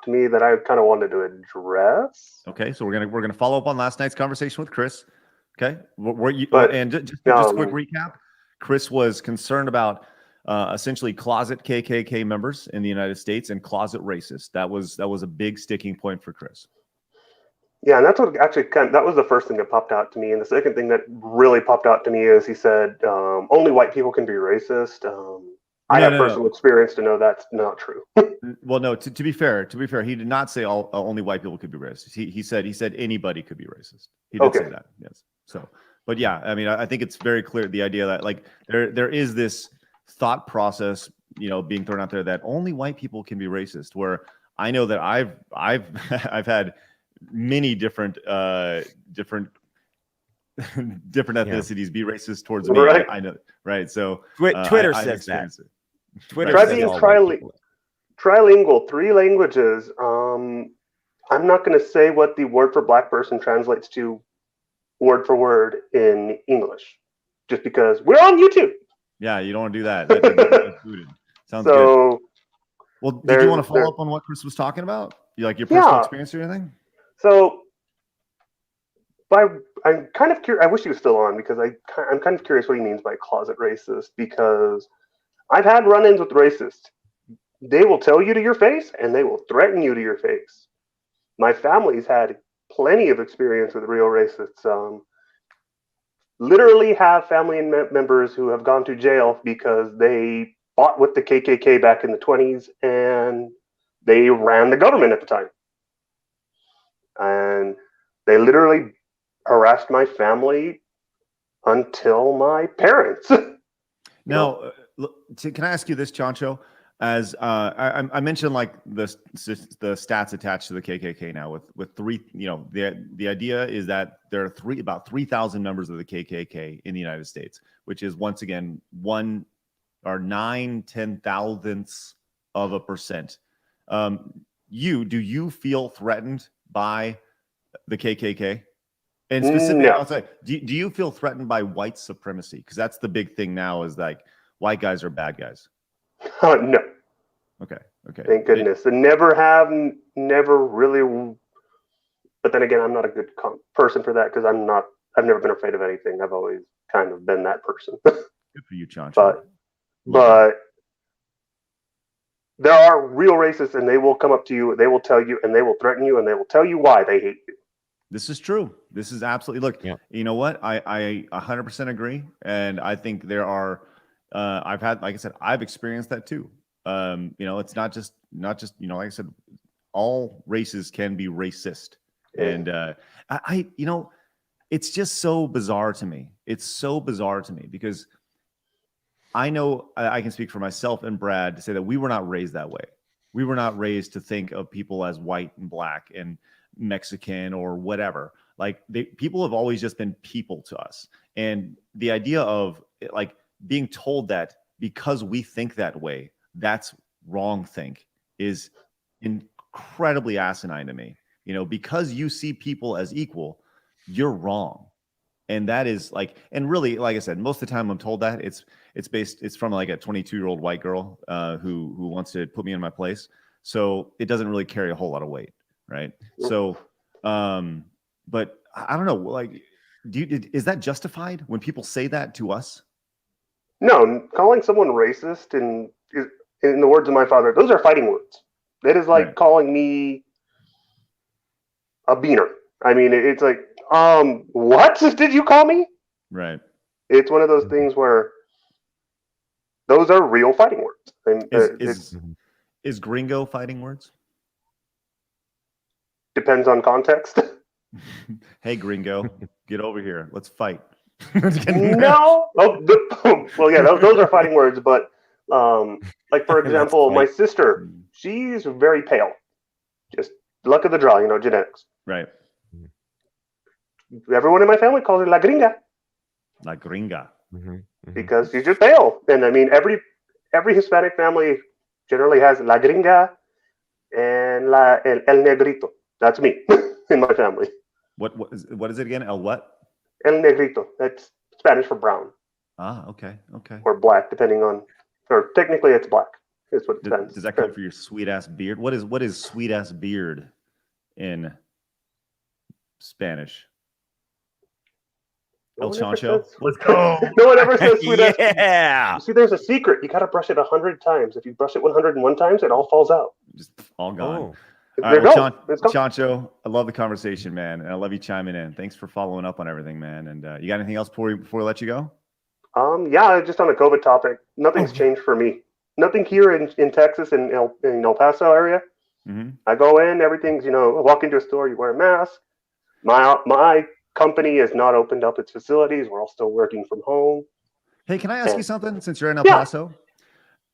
me that I kind of wanted to address. Okay, so we're gonna follow up on last night's conversation with Chris. Okay, just a quick recap. Chris was concerned about essentially closet KKK members in the United States and closet racists. That was a big sticking point for Chris. Yeah, and that's what actually that was the first thing that popped out to me. And the second thing that really popped out to me is he said only white people can be racist. I have personal experience to know that's not true. Well, no. To be fair, he did not say only white people could be racist. He said anybody could be racist. He did say that. Yes. So, but yeah, I mean, I think it's very clear the idea that like there is this thought process, you know, being thrown out there that only white people can be racist. Where I know that I've had many different ethnicities be racist towards me. Right. I know, right? So Twitter says that. Twitter try being trilingual, 3 languages. I'm not going to say what the word for black person translates to word for word in English, just because we're on YouTube. Yeah, you don't want to do that. That's included. Sounds good. Well, did you want to follow up on what Chris was talking about? Like your personal experience or anything? So, I'm kind of curious. I wish he was still on because I'm kind of curious what he means by closet racist, because I've had run-ins with racists. They will tell you to your face and they will threaten you to your face. My family's had plenty of experience with real racists. Literally have family members who have gone to jail because they fought with the KKK back in the 1920s and they ran the government at the time. And they literally harassed my family until my parents. Now, can I ask you this, Chancho? As I mentioned, like the stats attached to the KKK now with 3, you know, the idea is that there are about 3,000 members of the KKK in the United States, which is once again 1 or 0.9/10,000% do you feel threatened by the KKK? And specifically, I'll say, do you feel threatened by white supremacy? Because that's the big thing now, is like white guys are bad guys. No. Okay. Thank goodness. And never really. But then again, I'm not a good person for that because I've never been afraid of anything. I've always kind of been that person. Good for you, Chancho. But there are real racists and they will come up to you, they will tell you, and they will threaten you, and they will tell you why they hate you. This is true. This is absolutely, look, you know what? I 100% agree. And I think there are, like I said, I've experienced that too. It's not just like I said, all races can be racist. And it's just so bizarre to me. It's so bizarre to me because I know I can speak for myself and Brad to say that we were not raised that way. We were not raised to think of people as white and black and Mexican or whatever. Like people have always just been people to us. And the idea of like being told that because we think that way, that's wrong think is incredibly asinine to me. Because you see people as equal, you're wrong. And that is like, and really, like I said, most of the time I'm told that it's from like a 22-year-old white girl who wants to put me in my place. So it doesn't really carry a whole lot of weight. Right. So, but I don't know, like, is that justified when people say that to us? No, calling someone racist in the words of my father, those are fighting words. It is like calling me a beaner. I mean, it's like, what did you call me? Right. It's one of those things where those are real fighting words. And is gringo fighting words? Depends on context. Hey, gringo, get over here. Let's fight. No. Well, yeah, those are fighting words. But like, for example, my sister, she's very pale. Just luck of the draw, genetics. Right. Everyone in my family calls her La Gringa. La Gringa. Because she's just pale. And I mean, every Hispanic family generally has La Gringa and El Negrito. That's me in my family. What is it again? El what? El Negrito. That's Spanish for brown. Ah, okay. Or black, depending on, or technically it's black. It's what it depends. Does that come for your sweet ass beard? What is sweet ass beard in Spanish? El Chancho. Let's go. No one ever says sweet ass. Yeah. See, there's a secret. You got to brush it 100 times. If you brush it 101 times, it all falls out. Just all gone. Oh. All right, well, Chancho, I love the conversation, man, and I love you chiming in. Thanks for following up on everything, man. And you got anything else before we let you go? Yeah, just on the COVID topic, nothing's changed for me. Nothing here in Texas in El Paso area. Mm-hmm. I go in, everything's walk into a store, you wear a mask. My company has not opened up its facilities. We're all still working from home. Hey, can I ask you something? Since you're in El Paso.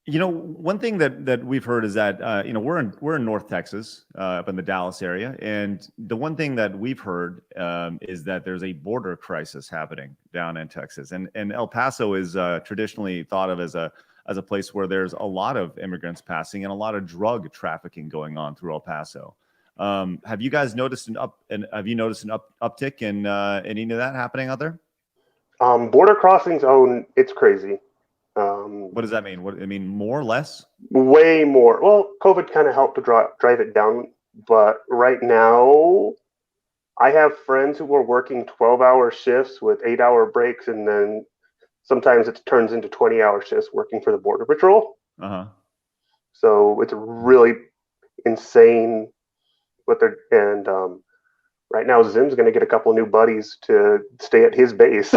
One thing that we've heard is that we're in North Texas, up in the Dallas area, and the one thing that we've heard is that there's a border crisis happening down in Texas, and El Paso is traditionally thought of as a place where there's a lot of immigrants passing and a lot of drug trafficking going on through El Paso. Have you guys noticed an uptick in any of that happening out there? Border crossings, it's crazy. What does that mean? What I mean, more or less? Way more. Well, COVID kind of helped to drive it down, but right now, I have friends who are working 12-hour shifts with 8-hour breaks, and then sometimes it turns into 20-hour shifts working for the Border Patrol. So it's really insane what they're right now. Zim's going to get a couple new buddies to stay at his base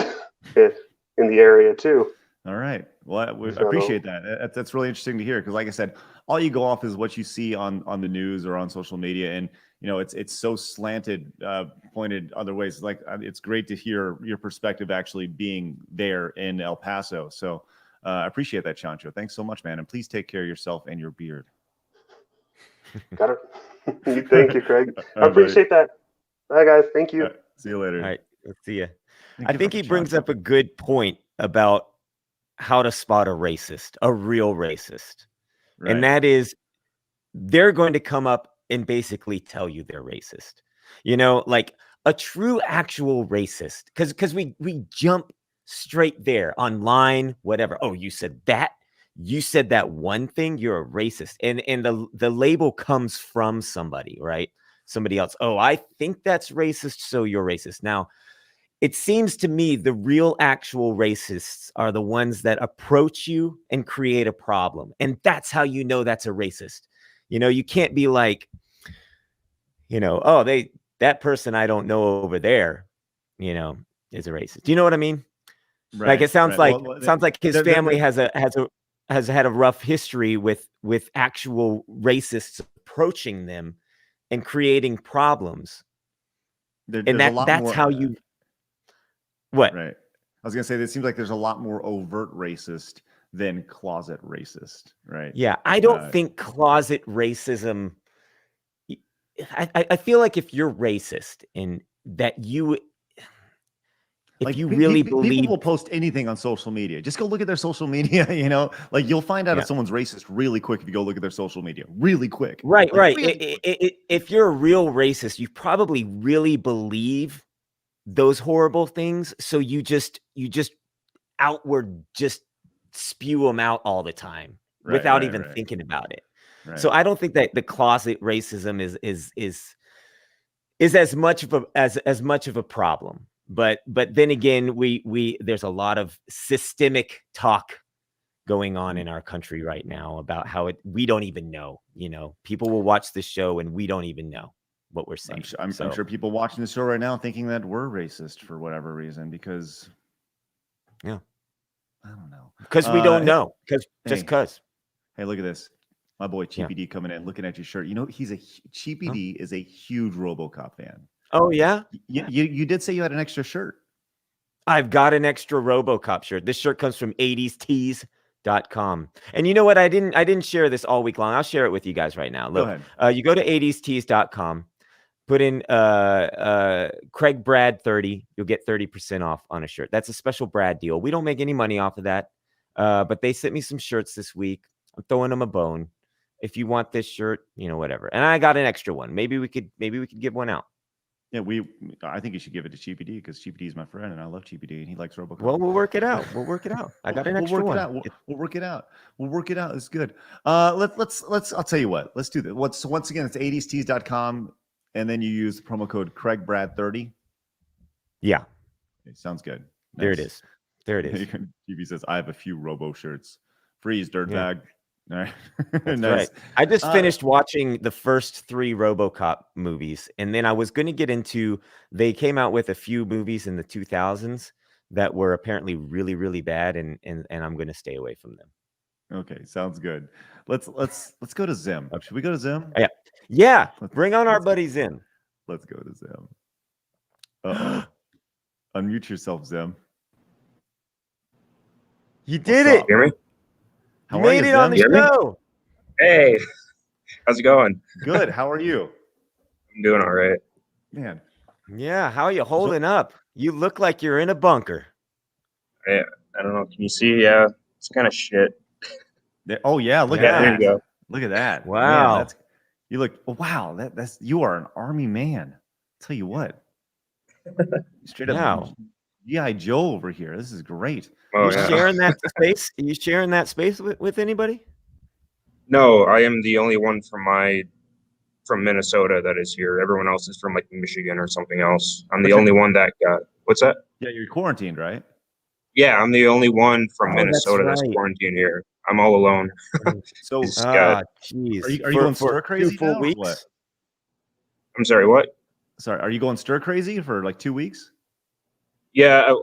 in the area too. All right. Well, I appreciate that. That's really interesting to hear because, like I said, all you go off is what you see on the news or on social media, and it's so slanted, pointed other ways. Like it's great to hear your perspective actually being there in El Paso. So I appreciate that, Chancho. Thanks so much, man, and please take care of yourself and your beard. Got it. Thank you, Craig. I appreciate that. Bye, guys. Thank you. See you later. All right. Let's see you. I think he brings up a good point about how to spot a racist, a real racist. Right. And that is they're going to come up and basically tell you they're racist. Like a true actual racist. Because we jump straight there online, whatever. Oh, you said that? You said that one thing, you're a racist. And the label comes from somebody, right? Somebody else. Oh, I think that's racist, so you're racist. Now, it seems to me the real actual racists are the ones that approach you and create a problem. And that's how you know that's a racist. You can't be like, that person I don't know over there, is a racist. Do you know what I mean? Right, like it sounds like his family has a has had a rough history with actual racists approaching them and creating problems. There's And a lot that's more. how you what? Right. I was gonna say, it seems like there's a lot more overt racist than closet racist, right? Yeah, I don't think closet racism. I feel like if you're racist and that you, if like you really people believe, will post anything on social media. Just go look at their social media. Like you'll find out Yeah. if someone's racist really quick if you go look at their social media really quick. right, Like, right. really If you're a real racist, you probably really believe those horrible things. So you just outward just spew them out all the time without even thinking about it. Right. So I don't think that the closet racism is as much of a problem. But then again, we there's a lot of systemic talk going on in our country right now about how we don't even know. People will watch this show and we don't even know what we're saying. I'm sure people watching the show right now thinking that we're racist for whatever reason because yeah, I don't know. Because we don't know. Because. Hey, look at this. My boy Cheapy coming in, looking at your shirt. Cheapy D is a huge RoboCop fan. Oh yeah. You did say you had an extra shirt. I've got an extra RoboCop shirt. This shirt comes from 80stees.com. And you know what? I didn't share this all week long. I'll share it with you guys right now. Look, go ahead. You go to 80stees.com, put in Craig Brad 30, you'll get 30% off on a shirt. That's a special Brad deal. We don't make any money off of that. But they sent me some shirts this week. I'm throwing them a bone. If you want this shirt, whatever. And I got an extra one. Maybe we could give one out. Yeah, I think you should give it to Cheapy D because Cheapy D is my friend and I love Cheapy D and he likes RoboCop. Well, we'll work it out. I got an extra one. We'll work it out. It's good. Let's I'll tell you what. Let's do this. Once again, it's 80stees.com and then you use the promo code CraigBrad30. Yeah. Okay, sounds good. There it is. Cheapy says, I have a few Robo shirts. Freeze, dirtbag. All right. That's Nice. right. I just finished watching the first 3 RoboCop movies, and then I was going to get into. They came out with a few movies in the 2000s that were apparently really, really bad, and I'm going to stay away from them. Okay, sounds good. Let's go to Zim. Should we go to Zim? Yeah. Bring on our buddy Zim. Let's go to Zim. Uh-oh. Unmute yourself, Zim. You did it. Hear me? How you made it on the show. Hey, how's it going? Good. How are you? I'm doing all right. Man. Yeah. How are you holding up? You look like you're in a bunker. I don't know. Can you see? Yeah, it's kind of shit. Oh yeah. Look at Yeah, there that. you go. Look at that. Wow. Man, you look. Wow. You are an army man. Tell you what. Straight up. Wow. G.I. Joe over here. This is great. Oh, you yeah. sharing that space? Are you sharing that space with anybody? No, I am the only one from Minnesota that is here. Everyone else is from like Michigan or something else. I'm the only one that got. What's that? Yeah, you're quarantined, right? Yeah, I'm the only one from Minnesota that's right. quarantined here. I'm all alone. So, jeez. Are you going stir crazy 2 full now, or weeks? what? I'm sorry, what? Sorry, are you going stir crazy for like 2 weeks? Yeah,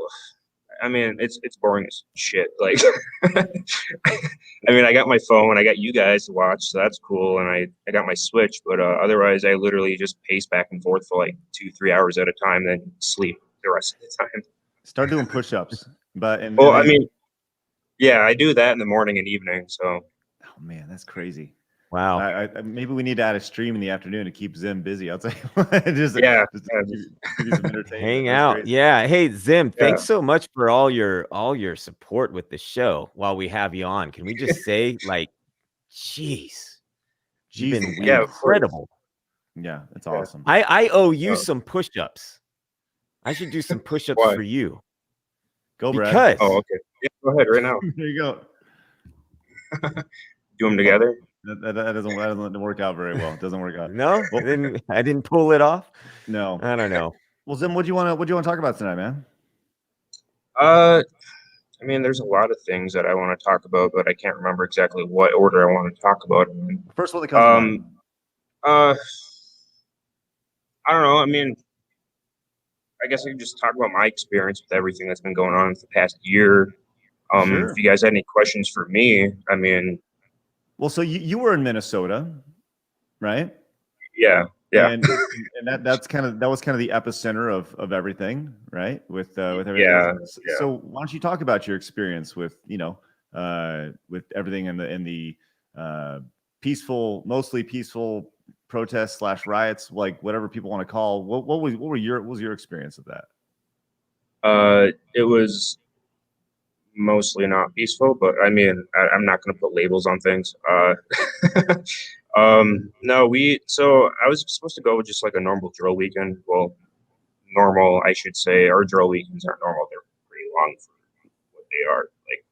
I mean, it's boring as shit. Like, I mean, I got my phone, I got you guys to watch, so that's cool, and I got my Switch, but otherwise, I literally just pace back and forth for like 2-3 hours at a time, then sleep the rest of the time. Start doing push-ups, I mean, yeah, I do that in the morning and evening. So, oh man, that's crazy. Wow. I maybe we need to add a stream in the afternoon to keep Zim busy. I'll tell you what. Just give you some entertainment. Hang That's out. crazy. Yeah. Hey, Zim, thanks so much for all your support with the show while we have you on. Can we just say, like, jeez, you've been incredible. Yeah, that's awesome. I owe you some push-ups. I should do some push-ups for you. Go, Brad. Because oh, okay. Yeah, go ahead right now. There you go. Do them together. That doesn't work out very well. It doesn't work out. No, I didn't pull it off. No, I don't know. Well, Zim, what do you want to talk about tonight, man? I mean, there's a lot of things that I want to talk about, but I can't remember exactly what order I want to talk about them in. First one that comes to mind. I don't know. I mean, I guess I can just talk about my experience with everything that's been going on for the past year. Sure. If you guys had any questions for me, I mean, Well, so you were in Minnesota, right? yeah. And that was kind of the epicenter of everything, right? With everything. Yeah. So why don't you talk about your experience with with everything in the peaceful, mostly peaceful protests / riots, like whatever people want to call. What was your experience of that? It was mostly not peaceful, but I mean, I'm not going to put labels on things. No, so I was supposed to go just like a normal drill weekend. Well, normal, I should say. Our drill weekends aren't normal. They're pretty long for what they are. Like,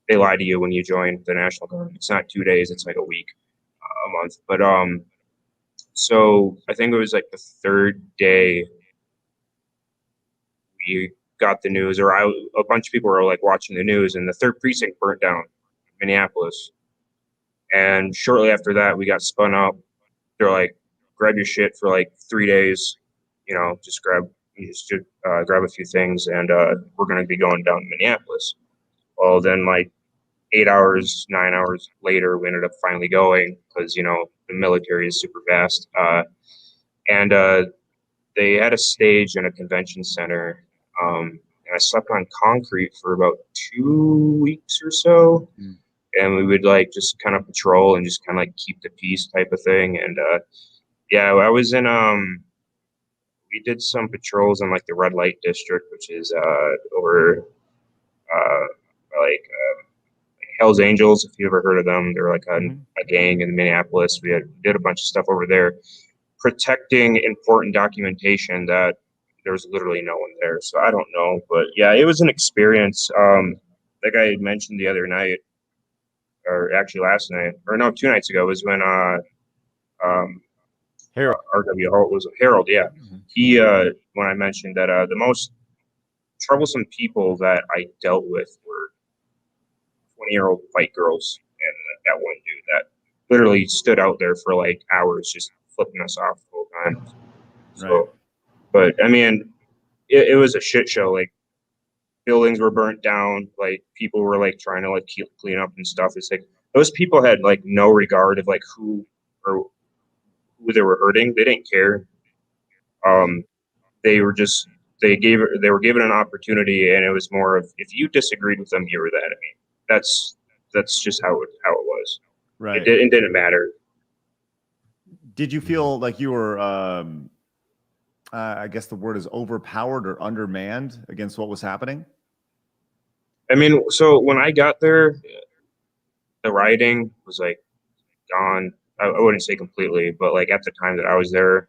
they lie to you when you join the National Guard. It's not 2 days, it's like a week, a month. But so I think it was like the third day we got the news, or a bunch of people were like watching the news, and the third precinct burnt down in Minneapolis. And shortly after that, we got spun up. They're like, grab your shit for like 3 days, just grab a few things, and we're going to be going down to Minneapolis. Well, then like 8 hours, 9 hours later, we ended up finally going because, the military is super fast. And they had a stage in a convention center. And I slept on concrete for about 2 weeks or so. Mm. And we would like just kind of patrol and just kind of like keep the peace type of thing. And I was in we did some patrols in like the red light district, which is over like Hell's Angels, if you ever heard of them. They're like a gang in Minneapolis. We did a bunch of stuff over there protecting important documentation that there's literally no one there. So I don't know, but yeah, it was an experience. Like I had mentioned the other night, or actually last night, or no, 2 nights ago, was when Harold. R.W. Holt was Harold. Yeah, he when I mentioned that the most troublesome people that I dealt with were 20-year-old white girls, and like that one dude that literally stood out there for like hours just flipping us off the whole time. So, right. But I mean, it was a shit show. Like, buildings were burnt down. Like, people were like trying to like clean up and stuff. It's like those people had like no regard of like who they were hurting. They didn't care. They were given an opportunity, and it was more of, if you disagreed with them, you were that. I mean, that's just how it was. Right. It didn't matter. Did you feel like you were, I guess the word is overpowered or undermanned against what was happening? I mean, so when I got there, the rioting was like gone. I wouldn't say completely, but like at the time that I was there,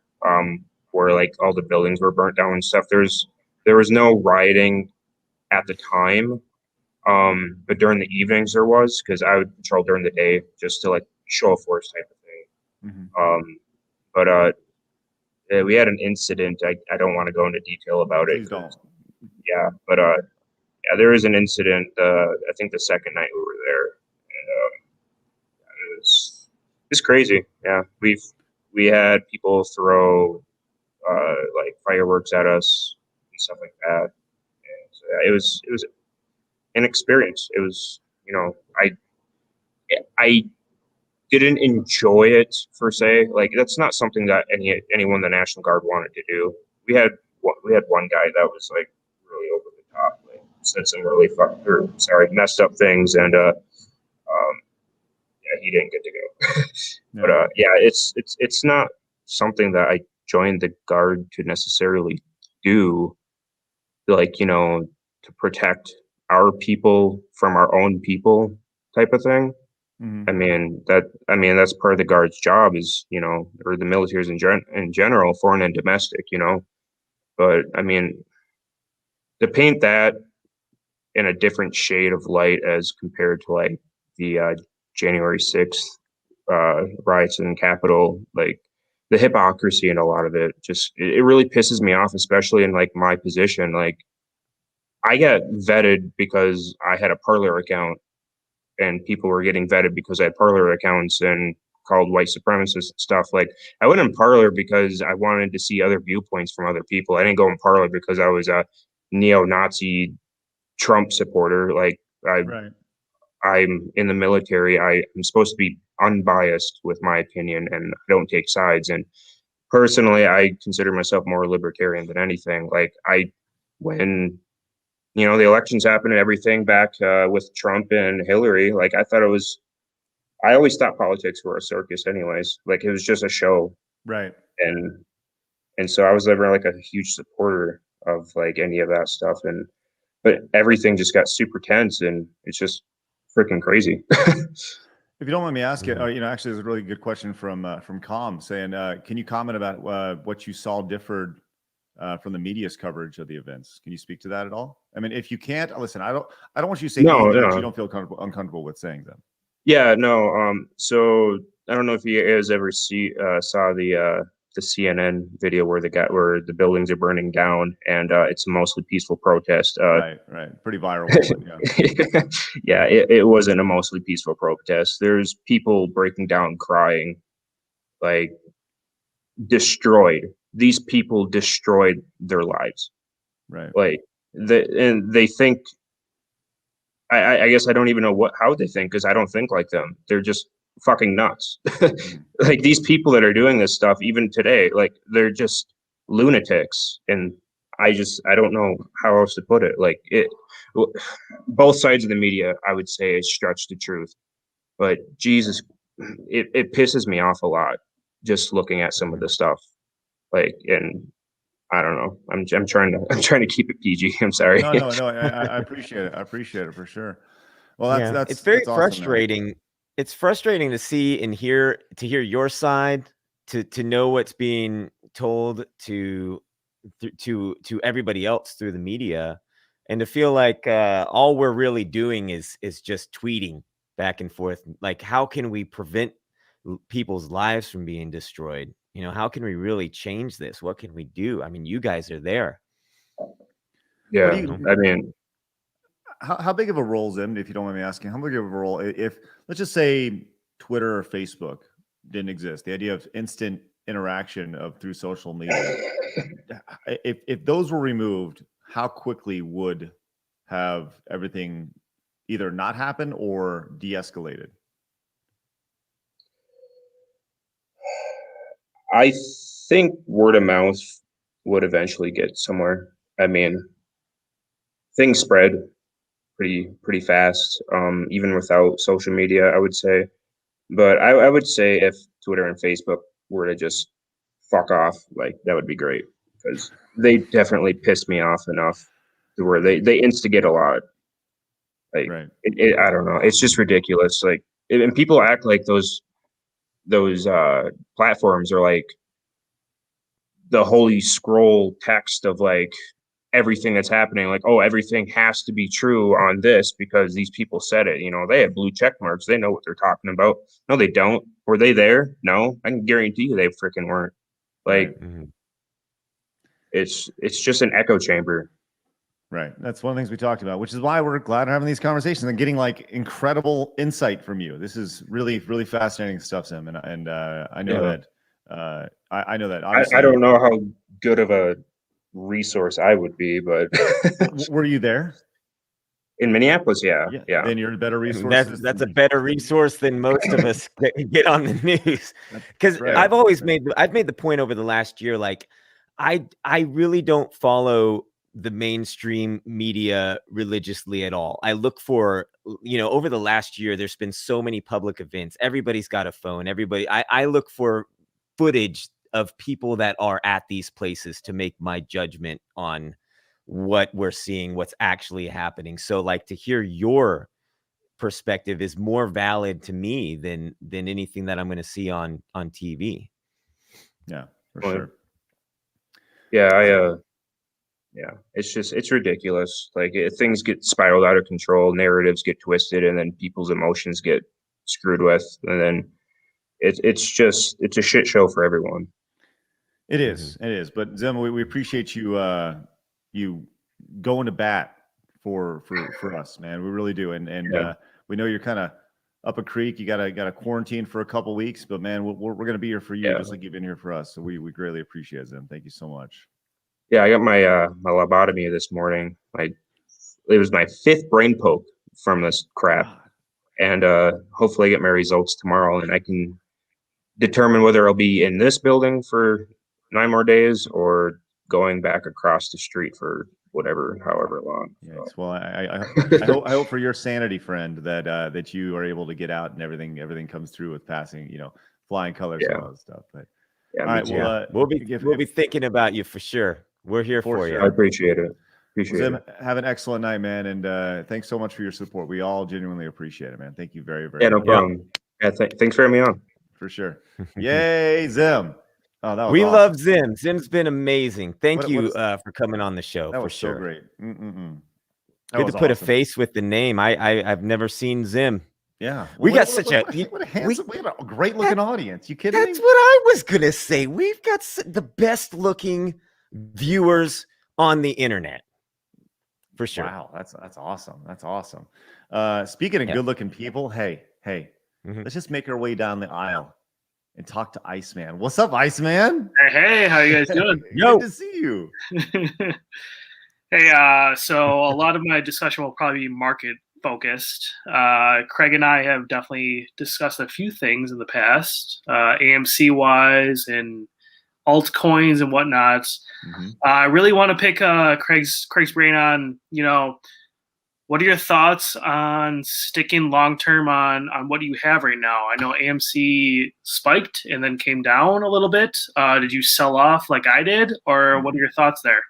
where like all the buildings were burnt down and stuff, there was no rioting at the time. But during the evenings there was, because I would patrol during the day just to like show of force type of thing. But we had an incident. I don't want to go into detail about it. Please don't. Yeah, but yeah, there was an incident. I think the second night we were there, and it was crazy. Yeah, we had people throw like fireworks at us and stuff like that. And so, yeah, it was an experience. It was, I didn't enjoy it per se. Like, that's not something that anyone in the National Guard wanted to do. We had one guy that was like really over the top, like said some really messed up things, and yeah, he didn't get to go. But yeah, it's not something that I joined the Guard to necessarily do, like, to protect our people from our own people type of thing. I mean, that's part of the Guard's job, is, or the military's in general, foreign and domestic, but I mean, to paint that in a different shade of light as compared to like the January 6th riots in the Capitol, like the hypocrisy in a lot of it, just it really pisses me off, especially in like my position. Like, I got vetted because I had a Parler account, and people were getting vetted because I had Parler accounts and called white supremacist stuff. Like, I went in Parler because I wanted to see other viewpoints from other people. I didn't go in Parler because I was a neo-Nazi Trump supporter. Like, Right. I'm in the military. I'm supposed to be unbiased with my opinion, and I don't take sides. And personally, I consider myself more libertarian than anything. Like when the elections happened and everything back with Trump and Hillary, like I always thought politics were a circus, anyways. Like it was just a show, Right. and so I was never like a huge supporter of like any of that stuff. But everything just got super tense, and it's just freaking crazy. If you don't mind me asking, actually, there's a really good question from Com saying, can you comment about what you saw differed from the media's coverage of the events? Can you speak to that at all? I mean, if you can't, listen, I don't want you to say anything that you don't feel uncomfortable with saying them. Yeah, no. So I don't know if you guys ever saw the CNN video where the buildings are burning down, and it's a mostly peaceful protest. Right, pretty viral. Yeah, it wasn't a mostly peaceful protest. There's people breaking down, crying, like destroyed. These people destroyed their lives. Right. Like they think. I guess I don't even know how they think, because I don't think like them. They're just fucking nuts. Like these people that are doing this stuff, even today, like they're just lunatics. And I don't know how else to put it. Like both sides of the media, I would say, stretch the truth. But Jesus, it pisses me off a lot just looking at some of the stuff. Like, and I don't know. I'm trying to keep it PG. I'm sorry. No. I appreciate it. I appreciate it for sure. Well, that's it's very awesome, frustrating. Man. It's frustrating to see and hear your side, to know what's being told to everybody else through the media, and to feel like all we're really doing is just tweeting back and forth. Like, how can we prevent people's lives from being destroyed? How can we really change this? What can we do? I mean, you guys are there. Yeah, I mean, how big of a role is it, if you don't mind me asking, how big of a role, if let's just say Twitter or Facebook didn't exist, the idea of instant interaction through social media, if those were removed, how quickly would have everything either not happen or de-escalated? I think word of mouth would eventually get somewhere. I mean, things spread pretty fast, even without social media, I would say. But I would say if Twitter and Facebook were to just fuck off, like that would be great, because they definitely piss me off enough to where they instigate a lot. Like, right. I don't know. It's just ridiculous. Like, and people act like those platforms are like the holy scroll text of like everything that's happening. Like, oh, everything has to be true on this because these people said it. They have blue check marks. They know what they're talking about. No, they don't. Were they there? No, I can guarantee you they freaking weren't. Like, it's just an echo chamber. Right. That's one of the things we talked about, which is why we're glad having these conversations and getting like incredible insight from you. This is really, really fascinating stuff, Sim. And I know that, I know that. I don't know how good of a resource I would be, but were you there in Minneapolis? Yeah. Then you're a better resource. That's a better resource than most of us get on the news. Because I've made the point over the last year, like I really don't follow the mainstream media religiously at all. I look for, over the last year, there's been so many public events. Everybody's got a phone. I look for footage of people that are at these places to make my judgment on what we're seeing, what's actually happening. So like, to hear your perspective is more valid to me than anything that I'm going to see on TV. Yeah, for sure. Yeah, it's ridiculous. Like things get spiraled out of control, narratives get twisted, and then people's emotions get screwed with, and then it's a shit show for everyone. It is. But Zim, we appreciate you you going to bat for us, man. We really do. And we know you're kind of up a creek. You got to quarantine for a couple weeks, but man, we're going to be here for you, just like you've been here for us. So we greatly appreciate it, Zim. Thank you so much. Yeah, I got my my lobotomy this morning. It was my 5th brain poke from this crap. God. And hopefully I get my results tomorrow, and I can determine whether I'll be in this building for 9 more days or going back across the street for however long. Yes. Well, I hope for your sanity, friend, that you are able to get out and everything comes through with passing, flying colors and all that stuff. But Yeah, all right, well, we'll be thinking about you for sure. We're here for you. I appreciate it. Zim, have an excellent night, man, and thanks so much for your support. We all genuinely appreciate it, man. Thank you very, very Yeah, no much. problem. Yeah, thanks for having me on. For sure. Yay, Zim. Oh, that was we awesome. love Zim. Zim's been amazing. Thank you for coming on the show. That for was sure. so great. Good to put a face with the name. I've never seen Zim. Yeah, we got what a handsome, we got a great looking audience. You kidding me? That's what I was gonna say. We've got the best looking viewers on the internet, for sure. Wow, that's awesome. That's awesome. Speaking of good looking people, hey, let's just make our way down the aisle and talk to Iceman. What's up, Iceman? Hey, how you guys doing? Good to see you. Hey, so a lot of my discussion will probably be market focused. Craig and I have definitely discussed a few things in the past, AMC wise and altcoins and whatnot. I really want to pick Craig's brain on, what are your thoughts on sticking long term on what you have right now? I know AMC spiked and then came down a little bit. Did you sell off like I did, or what are your thoughts there?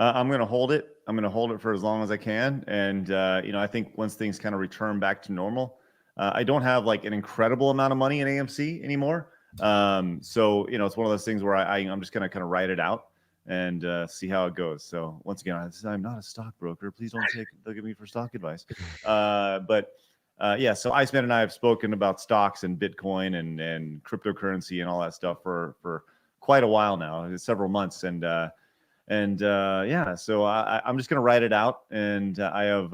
I'm going to hold it. I'm going to hold it for as long as I can. And, I think once things kind of return back to normal, I don't have like an incredible amount of money in AMC anymore. So, it's one of those things where I'm just going to kind of write it out and see how it goes. So once again, I'm not a stockbroker. Please don't look at me for stock advice. So Iceman and I have spoken about stocks and Bitcoin and cryptocurrency and all that stuff for quite a while now, several months. So I'm just going to write it out. And I have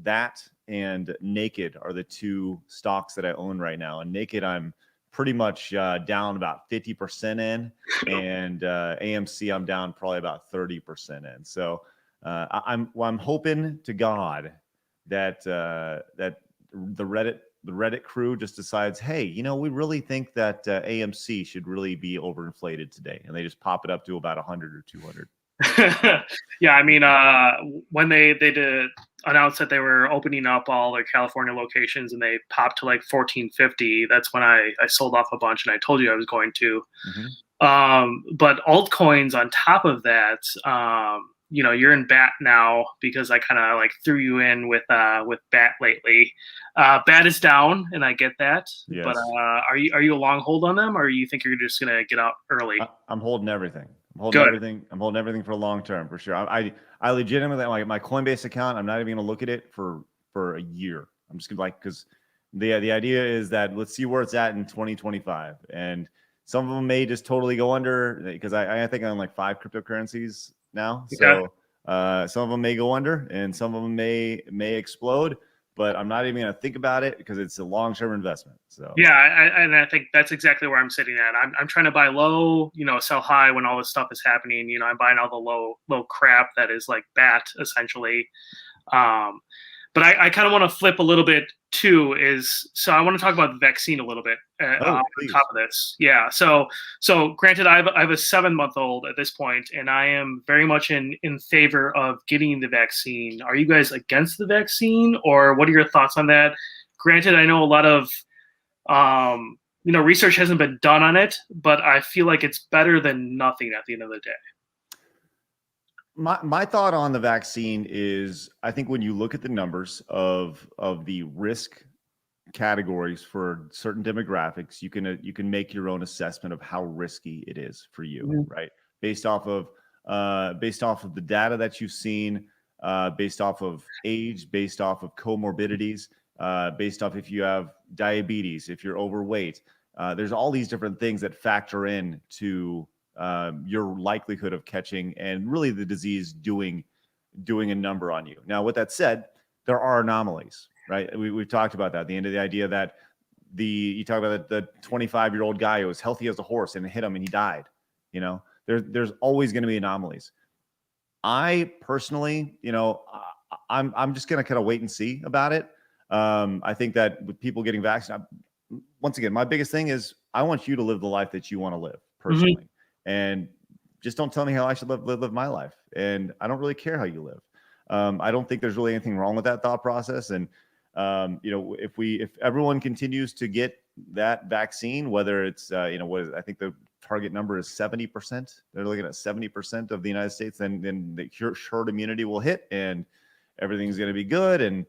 that and Naked are the two stocks that I own right now. And Naked, I'm pretty much down about 50% in, and AMC, I'm down probably about 30% in. So I'm hoping to God that that the Reddit crew just decides, hey, we really think that AMC should really be overinflated today, and they just pop it up to about 100 or 200. Yeah, I mean, when they did announce that they were opening up all their California locations and they popped to like 1450, that's when I sold off a bunch, and I told you I was going to. But altcoins on top of that, you're in BAT now because I kind of like threw you in with BAT lately. BAT is down, and I get that. Yes. But are you a long hold on them, or you think you're just gonna get out early? I'm holding everything. I'm holding everything for long term for sure. I legitimately, my Coinbase account, I'm not even going to look at it for a year. I'm just going to because the idea is that let's see where it's at in 2025. And some of them may just totally go under, because I think I'm like 5 cryptocurrencies now. Okay. So some of them may go under and some of them may explode. But I'm not even going to think about it because it's a long-term investment. So yeah, I think that's exactly where I'm sitting at. I'm trying to buy low, sell high when all this stuff is happening. I'm buying all the low crap that is like BAT essentially. But I kind of want to flip a little bit too. So I want to talk about the vaccine a little bit on top of this. Yeah. So granted, I have a 7-month-old at this point, and I am very much in favor of getting the vaccine. Are you guys against the vaccine, or what are your thoughts on that? Granted, I know a lot of research hasn't been done on it, but I feel like it's better than nothing at the end of the day. My thought on the vaccine is, I think when you look at the numbers of the risk categories for certain demographics, you can make your own assessment of how risky it is for you, right? Based off of the data that you've seen, based off of age, based off of comorbidities, based off if you have diabetes, if you're overweight. There's all these different things that factor in to your likelihood of catching and really the disease doing a number on you. Now, with that said, there are anomalies, right? We've talked about that. The end of the idea that you talk about the 25-year-old guy who was healthy as a horse and it hit him and he died. There's always going to be anomalies. I personally, I'm just going to kind of wait and see about it. I think that with people getting vaccinated, once again, my biggest thing is I want you to live the life that you want to live personally, and just don't tell me how I should live my life. And I don't really care how you live. I don't think there's really anything wrong with that thought process. And if everyone continues to get that vaccine, whether it's I think the target number is 70%. They're looking at 70% of the United States, then the herd immunity will hit, and everything's going to be good, and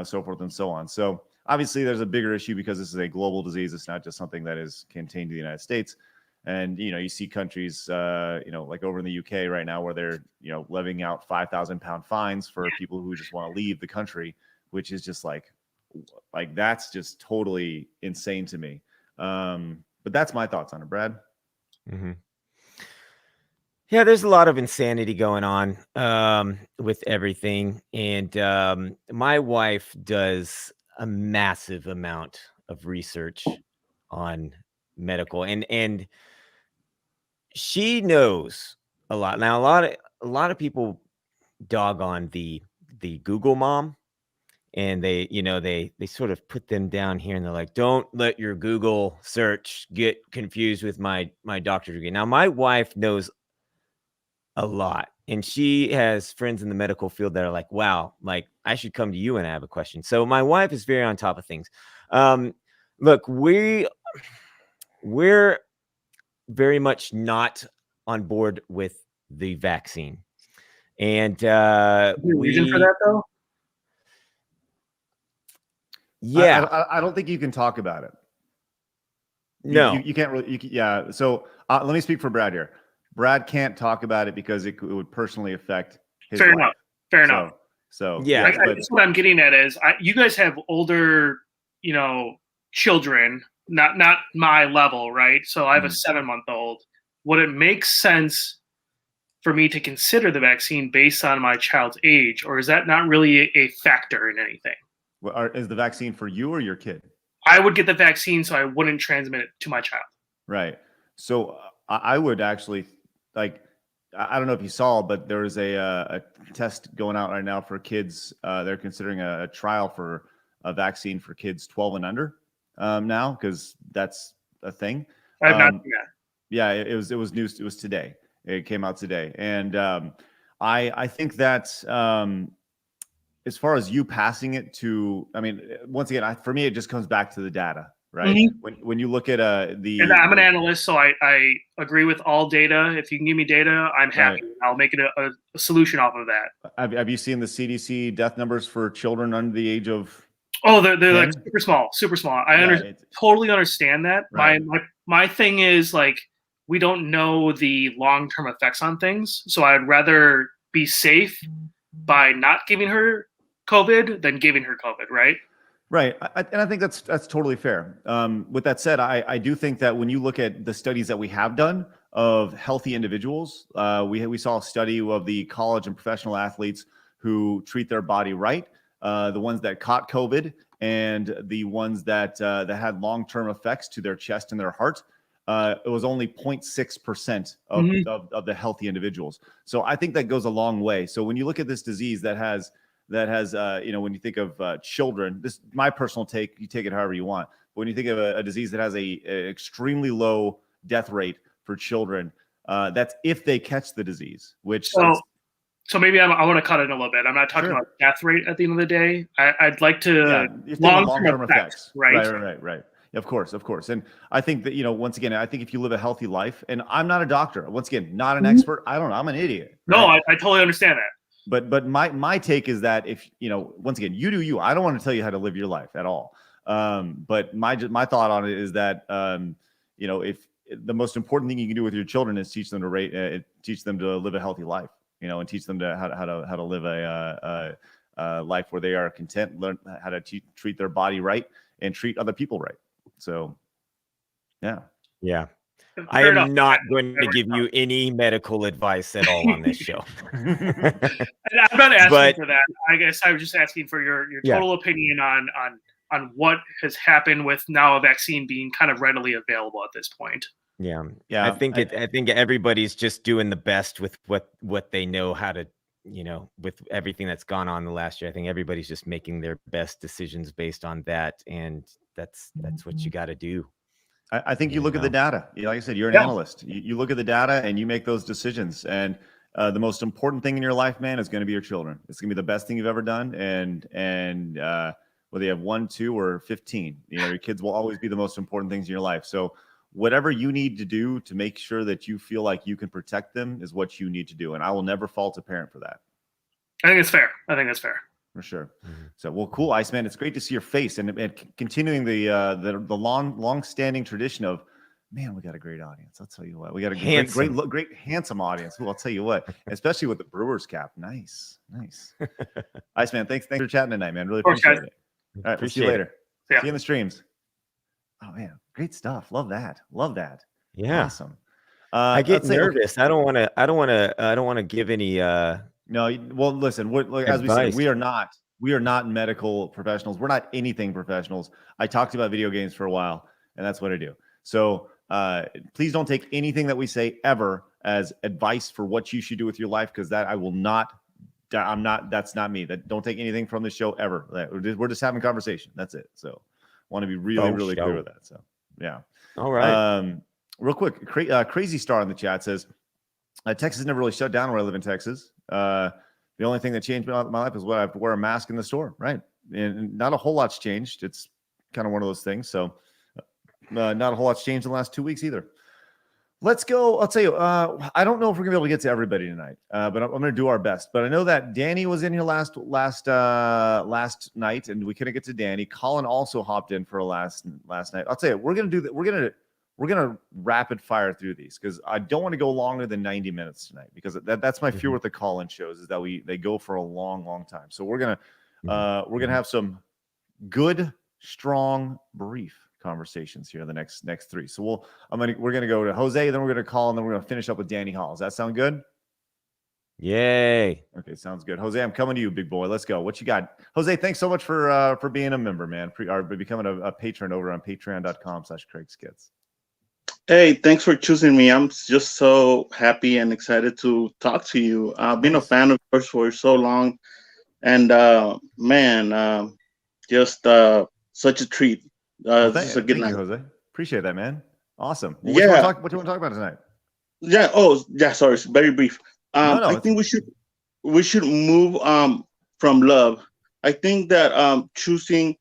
so forth and so on. So obviously, there's a bigger issue because this is a global disease. It's not just something that is contained to the United States. And you see countries, like over in the UK right now, where they're levying out 5,000-pound fines for people who just want to leave the country, which is just like that's just totally insane to me. But that's my thoughts on it, Brad. Mm-hmm. Yeah, there's a lot of insanity going on with everything, and my wife does a massive amount of research on medical, and she knows a lot. Now, a lot of people dog on the Google mom, and they sort of put them down here, and they're like, don't let your Google search get confused with my doctor's degree. Now, my wife knows a lot, and she has friends in the medical field that are like, wow, like I should come to you and I have a question. So my wife is very on top of things. Look, we're very much not on board with the vaccine, and reason for that though. Yeah, I don't think you can talk about it. No, you can't really. Yeah. So let me speak for Brad here. Brad can't talk about it because it would personally affect his Fair life. enough. Fair enough. So yeah, that's what I'm getting at is you guys have older, children, not my level, right? So I have a 7-month-old. Would it make sense for me to consider the vaccine based on my child's age, or is that not really a factor in anything? Is the vaccine for you or your kid? I would get the vaccine so I wouldn't transmit it to my child. Right. So I would actually I don't know if you saw, but there is a test going out right now for kids. They're considering a trial for a vaccine for kids 12 and under now, because that's a thing. I have not seen that. Yeah, it was news. It was today. It came out today, and I think that as far as you passing it to, I mean, once again, for me, it just comes back to the data, right? Mm-hmm. When you look at and I'm an analyst, so I agree with all data. If you can give me data, I'm happy. Right. I'll make it a solution off of that. Have you seen the CDC death numbers for children under the age of? Oh, they're like super small. I totally understand that. Right. My thing is like, we don't know the long-term effects on things. So I'd rather be safe by not giving her COVID than giving her COVID, right? Right. And I think that's totally fair. With that said, I do think that when you look at the studies that we have done of healthy individuals, we saw a study of the college and professional athletes who treat their body right, the ones that caught COVID and the ones that had long-term effects to their chest and their heart. It was only 0.6% of the healthy individuals. So I think that goes a long way. So when you look at this disease that has when you think of children, this my personal take, you take it however you want. But when you think of a disease that has a extremely low death rate for children, that's if they catch the disease, which. So maybe I want to cut it a little bit. I'm not talking about death rate at the end of the day. I'd like to long-term effects, right? Right. Of course. And I think that, once again, I think if you live a healthy life, and I'm not a doctor, once again, not an expert. I don't know. I'm an idiot. Right? No, I totally understand that. But my take is that if, once again, you do you. I don't want to tell you how to live your life at all. But my thought on it is that, if the most important thing you can do with your children is teach them to live a healthy life, and teach them how to live a life where they are content, learn how to treat their body right and treat other people right. So, yeah. I am not going to give you any medical advice at all on this show. I'm not asking for that. I guess I was just asking for your total opinion on what has happened with now a vaccine being kind of readily available at this point. Yeah. I think everybody's just doing the best with what they know how to you know, with everything that's gone on the last year, I think everybody's just making their best decisions based on that, and that's what you got to do. I think you look at the data. Like I said, you're an Yeah. analyst. You look at the data and you make those decisions. And the most important thing in your life, man, is going to be your children. It's going to be the best thing you've ever done. And whether you have 1, 2, or 15, you know, your kids will always be the most important things in your life. So whatever you need to do to make sure that you feel like you can protect them is what you need to do. And I will never fault a parent for that. I think it's fair. I think that's fair. For sure. So, well, cool, Iceman. It's great to see your face and continuing the long-standing tradition of, man, we got a great audience. I'll tell you what, we got a great handsome audience. Well, I'll tell you what, especially with the Brewers cap. Nice. Iceman, thanks for chatting tonight, man. Really appreciate it. All right, we'll see you later. See you in the streams. Oh man, great stuff. Love that. Yeah. Awesome. I get nervous. I don't want to give any. No, well, listen. As we said, we are not medical professionals. We're not anything professionals. I talked about video games for a while, and that's what I do. So please don't take anything that we say ever as advice for what you should do with your life, because that I will not. I'm not. That's not me. Don't take anything from the show ever. We're just having conversation. That's it. So want to be really clear with that. So yeah. All right. Real quick, Crazy Star in the chat says Texas never really shut down where I live in Texas. The only thing that changed my life is what I have to wear a mask in the store, right? And not a whole lot's changed. It's kind of one of those things. So not a whole lot's changed in the last 2 weeks either. Let's go. I'll tell you, I don't know if we're gonna be able to get to everybody tonight, but I'm gonna do our best. But I know that Danny was in here last night, and we couldn't get to Danny. Colin also hopped in for a last night. I'll tell you, we're gonna do that. We're gonna rapid fire through these because I don't want to go longer than 90 minutes tonight, because that's my fear with the call-in shows, is that they go for a long time. So we're gonna have some good, strong, brief conversations here the next 3. So we're gonna go to Jose, then we're gonna call, and then we're gonna finish up with Danny Hall. Does that sound good? Yay. Okay, sounds good. Jose, I'm coming to you, big boy. Let's go. What you got? Jose, thanks so much for being a member, man. Becoming a patron over on patreon.com/CraigSkits. Hey, thanks for choosing me. I'm just so happy and excited to talk to you. I've been a fan of yours for so long, and just such a treat. Thank you, Jose. Appreciate that, man. Awesome. Well, what do you want to talk about tonight? Yeah. Oh, yeah. Sorry, it's very brief. I think we should move from love. I think that choosing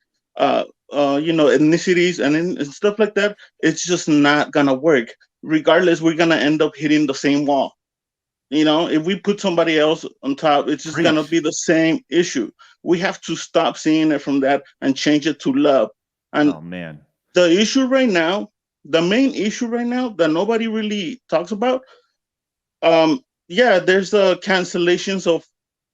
ethnicities and stuff like that, it's just not gonna work. Regardless, we're gonna end up hitting the same wall. You know, if we put somebody else on top, it's just gonna be the same issue. We have to stop seeing it from that and change it to love. And oh man, the issue right now, the main issue right now that nobody really talks about, there's cancellations of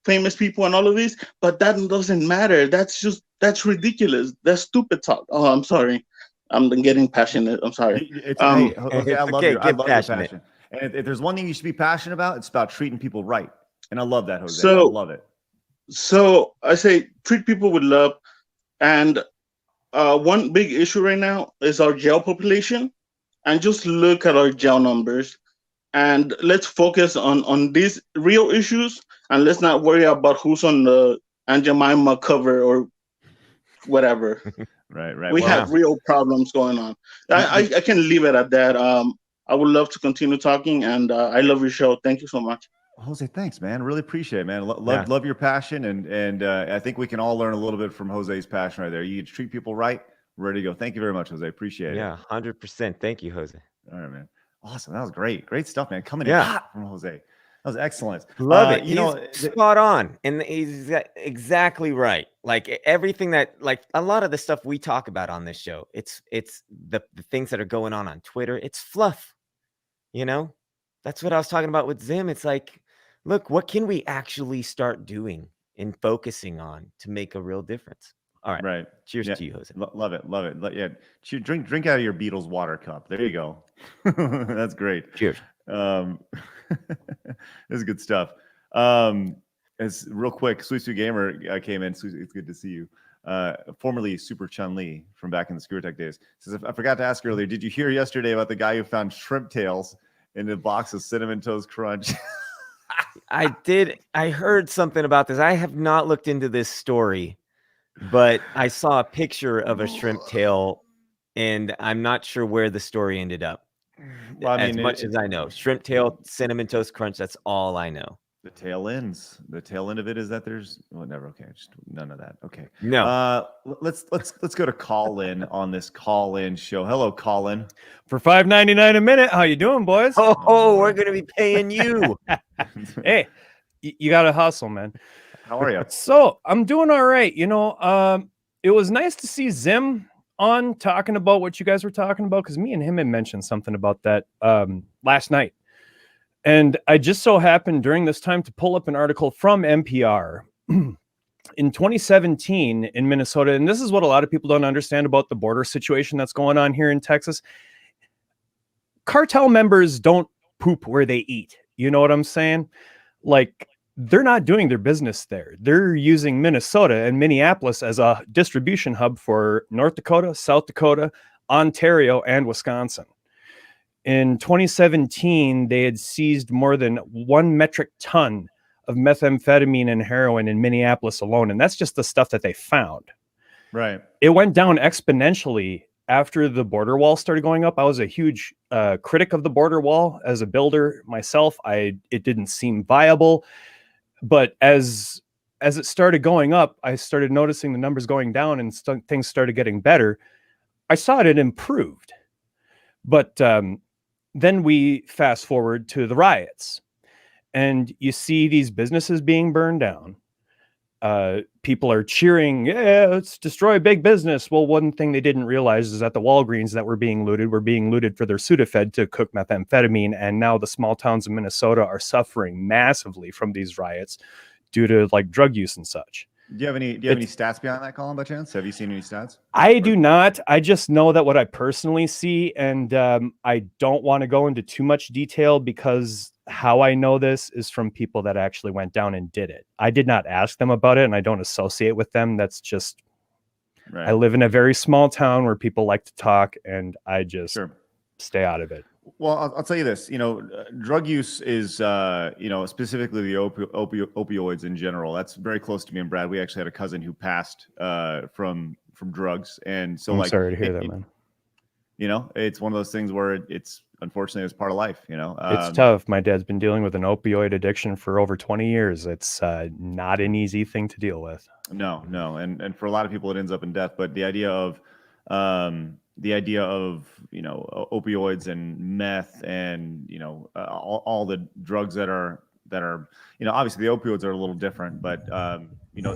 famous people and all of this, but that doesn't matter. That's ridiculous. That's stupid talk. Oh, I'm sorry. I'm getting passionate. I'm sorry. Okay, I love your passion. And if there's one thing you should be passionate about, it's about treating people right. And I love that, Jose. I love it. So I say treat people with love. And one big issue right now is our jail population. And just look at our jail numbers. And let's focus on these real issues. And let's not worry about who's on the Aunt Jemima cover or whatever. Right. We have real problems going on. I can leave it at that. I would love to continue talking, and I love your show. Thank you so much. Jose, thanks, man. Really appreciate it, man. Love your passion, and I think we can all learn a little bit from Jose's passion right there. You treat people right. Ready to go. Thank you very much, Jose. Appreciate it. Yeah, 100%. Thank you, Jose. All right, man. Awesome. That was great. Great stuff, man. Coming in hot from Jose. That was excellent. Love it. He's spot on, and he's exactly right. Like everything that, like a lot of the stuff we talk about on this show, it's the things that are going on Twitter. It's fluff. You know, that's what I was talking about with Zim. It's like, look, what can we actually start doing and focusing on to make a real difference? All right. Right. Cheers to you, Jose. Love it. Yeah. Drink out of your Beatles water cup. There you go. That's great. Cheers. This is good stuff. It's real quick. Sweet Gamer came in. It's good to see you. Formerly Super Chun Li from back in the Screw Tech days. Says, I forgot to ask earlier, did you hear yesterday about the guy who found shrimp tails in a box of Cinnamon Toast Crunch? I heard something about this. I have not looked into this story, but I saw a picture of a shrimp tail, and I'm not sure where the story ended up. Well, I mean, as much as I know, shrimp tail, cinnamon toast crunch. That's all I know. The tail end of it is that there's whatever. Okay, just none of that. Okay, no. Let's go to Colin on this call-in show. Hello, Colin. For $5.99 a minute. How you doing, boys? Oh, we're gonna be paying you. Hey, you got to hustle, man. How are you? So I'm doing all right. You know, it was nice to see Zim on talking about what you guys were talking about, because me and him had mentioned something about that last night. And I just so happened during this time to pull up an article from NPR in 2017 in Minnesota. And this is what a lot of people don't understand about the border situation that's going on here in Texas. Cartel members don't poop where they eat. You know what I'm saying? Like, they're not doing their business there. They're using Minnesota and Minneapolis as a distribution hub for North Dakota, South Dakota, Ontario, and Wisconsin. In 2017, they had seized more than 1 metric ton of methamphetamine and heroin in Minneapolis alone. And that's just the stuff that they found. Right. It went down exponentially after the border wall started going up. I was a huge critic of the border wall as a builder myself. It didn't seem viable. But as it started going up, I started noticing the numbers going down and things started getting better. I saw it improved. But then we fast forward to the riots, and you see these businesses being burned down. People are cheering, yeah, let's destroy big business. Well, one thing they didn't realize is that the Walgreens that were being looted for their Sudafed to cook methamphetamine. And now the small towns in Minnesota are suffering massively from these riots due to like drug use and such. Do you have any stats behind that, Colin, by chance? Have you seen any stats? I do not. I just know that what I personally see, and I don't want to go into too much detail because how I know this is from people that actually went down and did it. I did not ask them about it, and I don't associate with them. That's just, right. I live in a very small town where people like to talk, and I just stay out of it. Well, I'll tell you this, drug use is, specifically the opioids in general. That's very close to me and Brad. We actually had a cousin who passed from drugs. And so I'm sorry to hear that, man. It's one of those things where it's unfortunately it's part of life, It's tough. My dad's been dealing with an opioid addiction for over 20 years. It's not an easy thing to deal with. No. And for a lot of people, it ends up in death. But the idea of opioids and meth and all the drugs that are obviously the opioids are a little different, but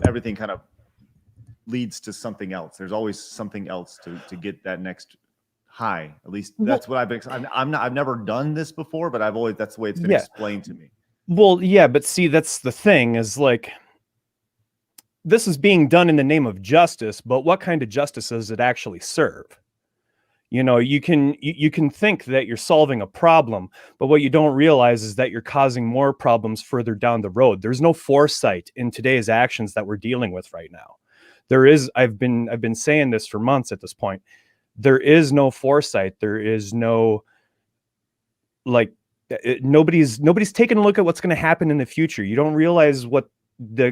everything kind of leads to something else. There's always something else to get that next high. At least that's what I've never done this before, but that's the way it's been explained to me. Well, yeah, but see, that's the thing is like, this is being done in the name of justice, but what kind of justice does it actually serve? You can think that you're solving a problem, but what you don't realize is that you're causing more problems further down the road. There's no foresight in today's actions that we're dealing with right now. I've been saying this for months at this point. There is no foresight. There is no, nobody's taking a look at what's going to happen in the future. You don't realize what the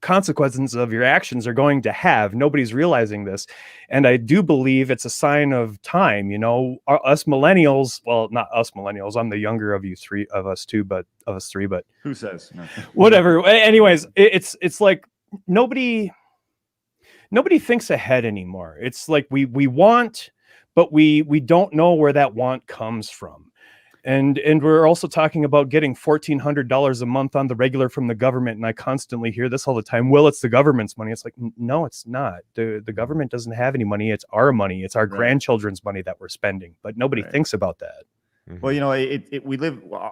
consequences of your actions are going to have. Nobody's realizing this, and I do believe it's a sign of time. Us millennials, well, not us millennials, I'm the younger of us three, but who says no? Whatever. Anyways, it's like nobody thinks ahead anymore. It's like we want, but we don't know where that want comes from. And we're also talking about getting $1,400 a month on the regular from the government. And I constantly hear this all the time. Well, it's the government's money. It's like, no, it's not. The government doesn't have any money. It's our money. It's our grandchildren's money that we're spending. But nobody thinks about that. Well,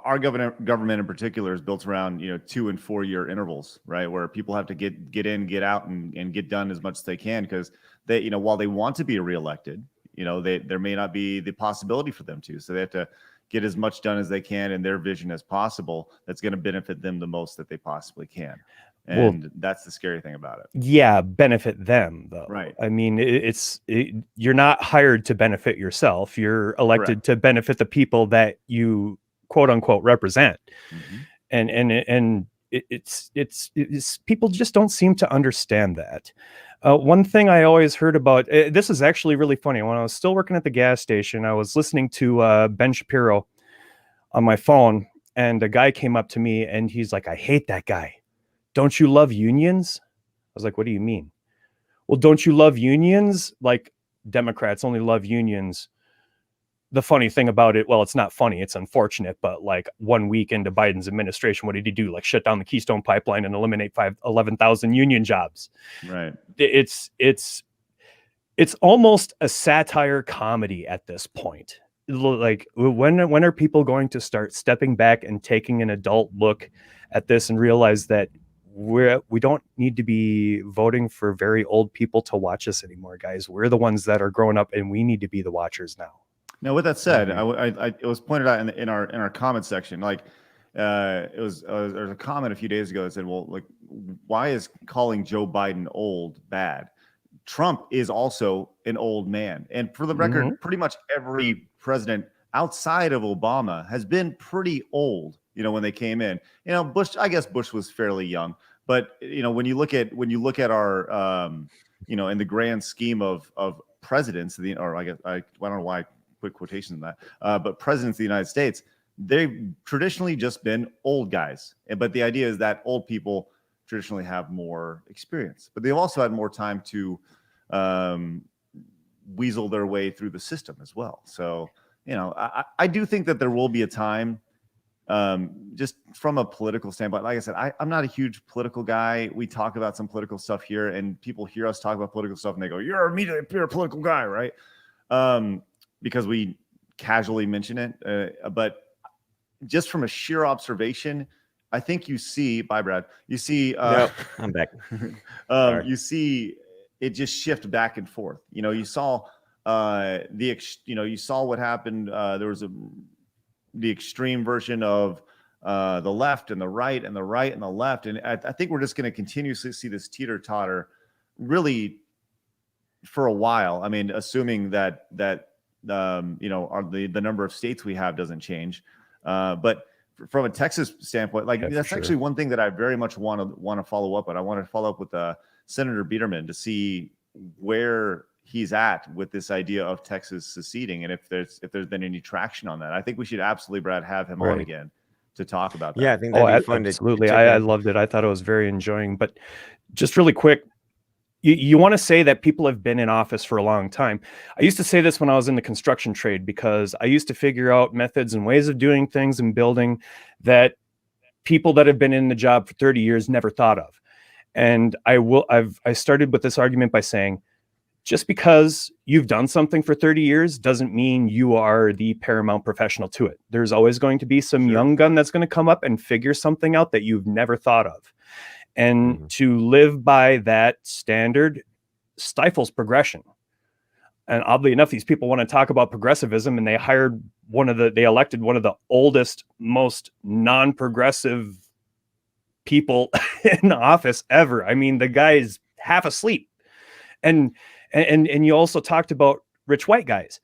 our government in particular is built around, 2 and 4 year intervals, right? Where people have to get in, get out and get done as much as they can because they, while they want to be reelected, there may not be the possibility for them to. So they have to get as much done as they can in their vision as possible. That's going to benefit them the most that they possibly can. And that's the scary thing about it. Yeah, benefit them though. Right. I mean, you're not hired to benefit yourself. You're elected to benefit the people that you quote unquote represent. Mm-hmm. It's people just don't seem to understand that. One thing I always heard about, this is actually really funny. When I was still working at the gas station, I was listening to Ben Shapiro on my phone, and a guy came up to me and he's like, "I hate that guy. Don't you love unions?" I was like, "What do you mean?" "Well, don't you love unions? Like Democrats only love unions." The funny thing about it, well, it's not funny, it's unfortunate, but like 1 week into Biden's administration, what did he do? Like shut down the Keystone Pipeline and eliminate 11,000 union jobs. Right. It's almost a satire comedy at this point. Like when are people going to start stepping back and taking an adult look at this and realize that we don't need to be voting for very old people to watch us anymore, guys. We're the ones that are growing up, and we need to be the watchers now. Now, with that said, it was pointed out in our comment section. Like, it was there's a comment a few days ago that said, "Well, like, why is calling Joe Biden old bad? Trump is also an old man." And for the record, pretty much every president outside of Obama has been pretty old. You know, when they came in, you know, Bush. I guess Bush was fairly young, but you know, when you look at our, you know, in the grand scheme of presidents, or I guess I don't know why I put quotations in that, but presidents of the United States, they've traditionally just been old guys. But the idea is that old people traditionally have more experience, but they've also had more time to weasel their way through the system as well. So, you know, I do think that there will be a time, just from a political standpoint. Like I said, I'm not a huge political guy. We talk about some political stuff here, and people hear us talk about political stuff and they go, you're a political guy, right? Because we casually mention it. But just from a sheer observation, I think you see, bye, Brad, you see, nope, I'm back. You see it just shift back and forth. You know, you saw you saw what happened. There was the extreme version of the left and the right and the right and the left. And I think we're just going to continuously see this teeter-totter really for a while. I mean, assuming that you know, the number of states we have doesn't change. But from a Texas standpoint, like that's actually one thing that I very much want to follow up on. I want to follow up with Senator Biederman to see where he's at with this idea of Texas seceding, and if there's been any traction on that. I think we should absolutely, Brad, have him on again to talk about that. Yeah, I think that'd be fun. Absolutely. I loved it. I thought it was very enjoying. But just really quick, you want to say that people have been in office for a long time. I used to say this when I was in the construction trade, because I used to figure out methods and ways of doing things and building that people that have been in the job for 30 years never thought of. And I started with this argument by saying, just because you've done something for 30 years doesn't mean you are the paramount professional to it. There's always going to be some young gun that's going to come up and figure something out that you've never thought of. And to live by that standard stifles progression. And oddly enough, these people want to talk about progressivism, and they elected one of the oldest, most non-progressive people in office ever. I mean, the guy is half asleep. And you also talked about rich white guys.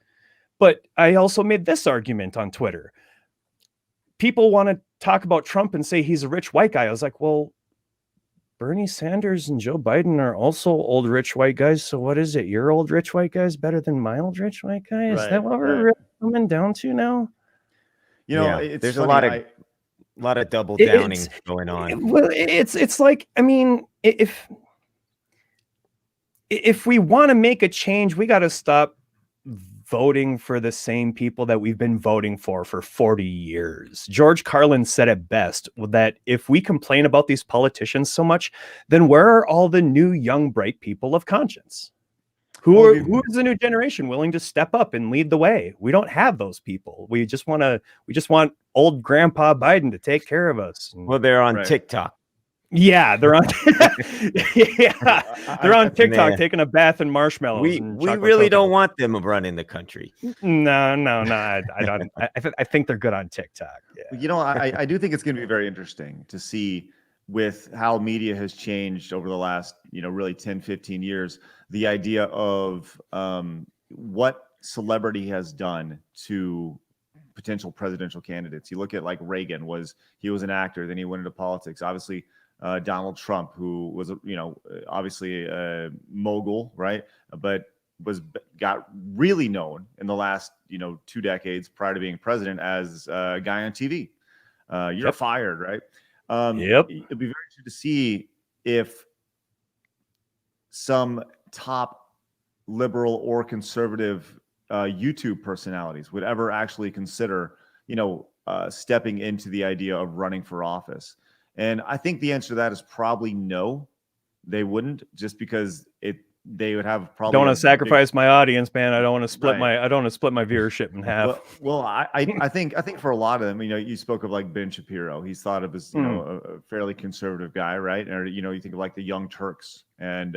But I also made this argument on Twitter. People want to talk about Trump and say he's a rich white guy. I was like, well, Bernie Sanders and Joe Biden are also old rich white guys. So what is it? Your old rich white guys better than my old rich white guy? Is that what we're really coming down to now? You know, there's a lot of double downing going on. Well, it's like, I mean, if we want to make a change, we got to stop voting for the same people that we've been voting for 40 years. George Carlin said it best, that if we complain about these politicians so much, then where are all the new, young, bright people of conscience? Who is the new generation willing to step up and lead the way? We don't have those people. We just want old Grandpa Biden to take care of us. Well, they're on TikTok. Yeah, they're on. They're on TikTok taking a bath in marshmallows. We really don't want them running the country. No, I don't. I think they're good on TikTok. Yeah. You know, I do think it's going to be very interesting to see with how media has changed over the last, really 10, 15 years, the idea of what celebrity has done to potential presidential candidates. You look at like Reagan he was an actor, then he went into politics. Obviously, Donald Trump, who was, obviously a mogul, right? But got really known in the last, 2 decades prior to being president as a guy on TV. You're fired, right? Yep. It'd be very interesting to see if some top liberal or conservative YouTube personalities would ever actually consider, stepping into the idea of running for office. And I think the answer to that is probably no, they wouldn't, just because they would have probably. Don't want to sacrifice my audience, man. I don't want to split Right. I don't want to split my viewership in half. Well, I think for a lot of them, you spoke of like Ben Shapiro. He's thought of as a fairly conservative guy, right? Or you think of like the Young Turks, and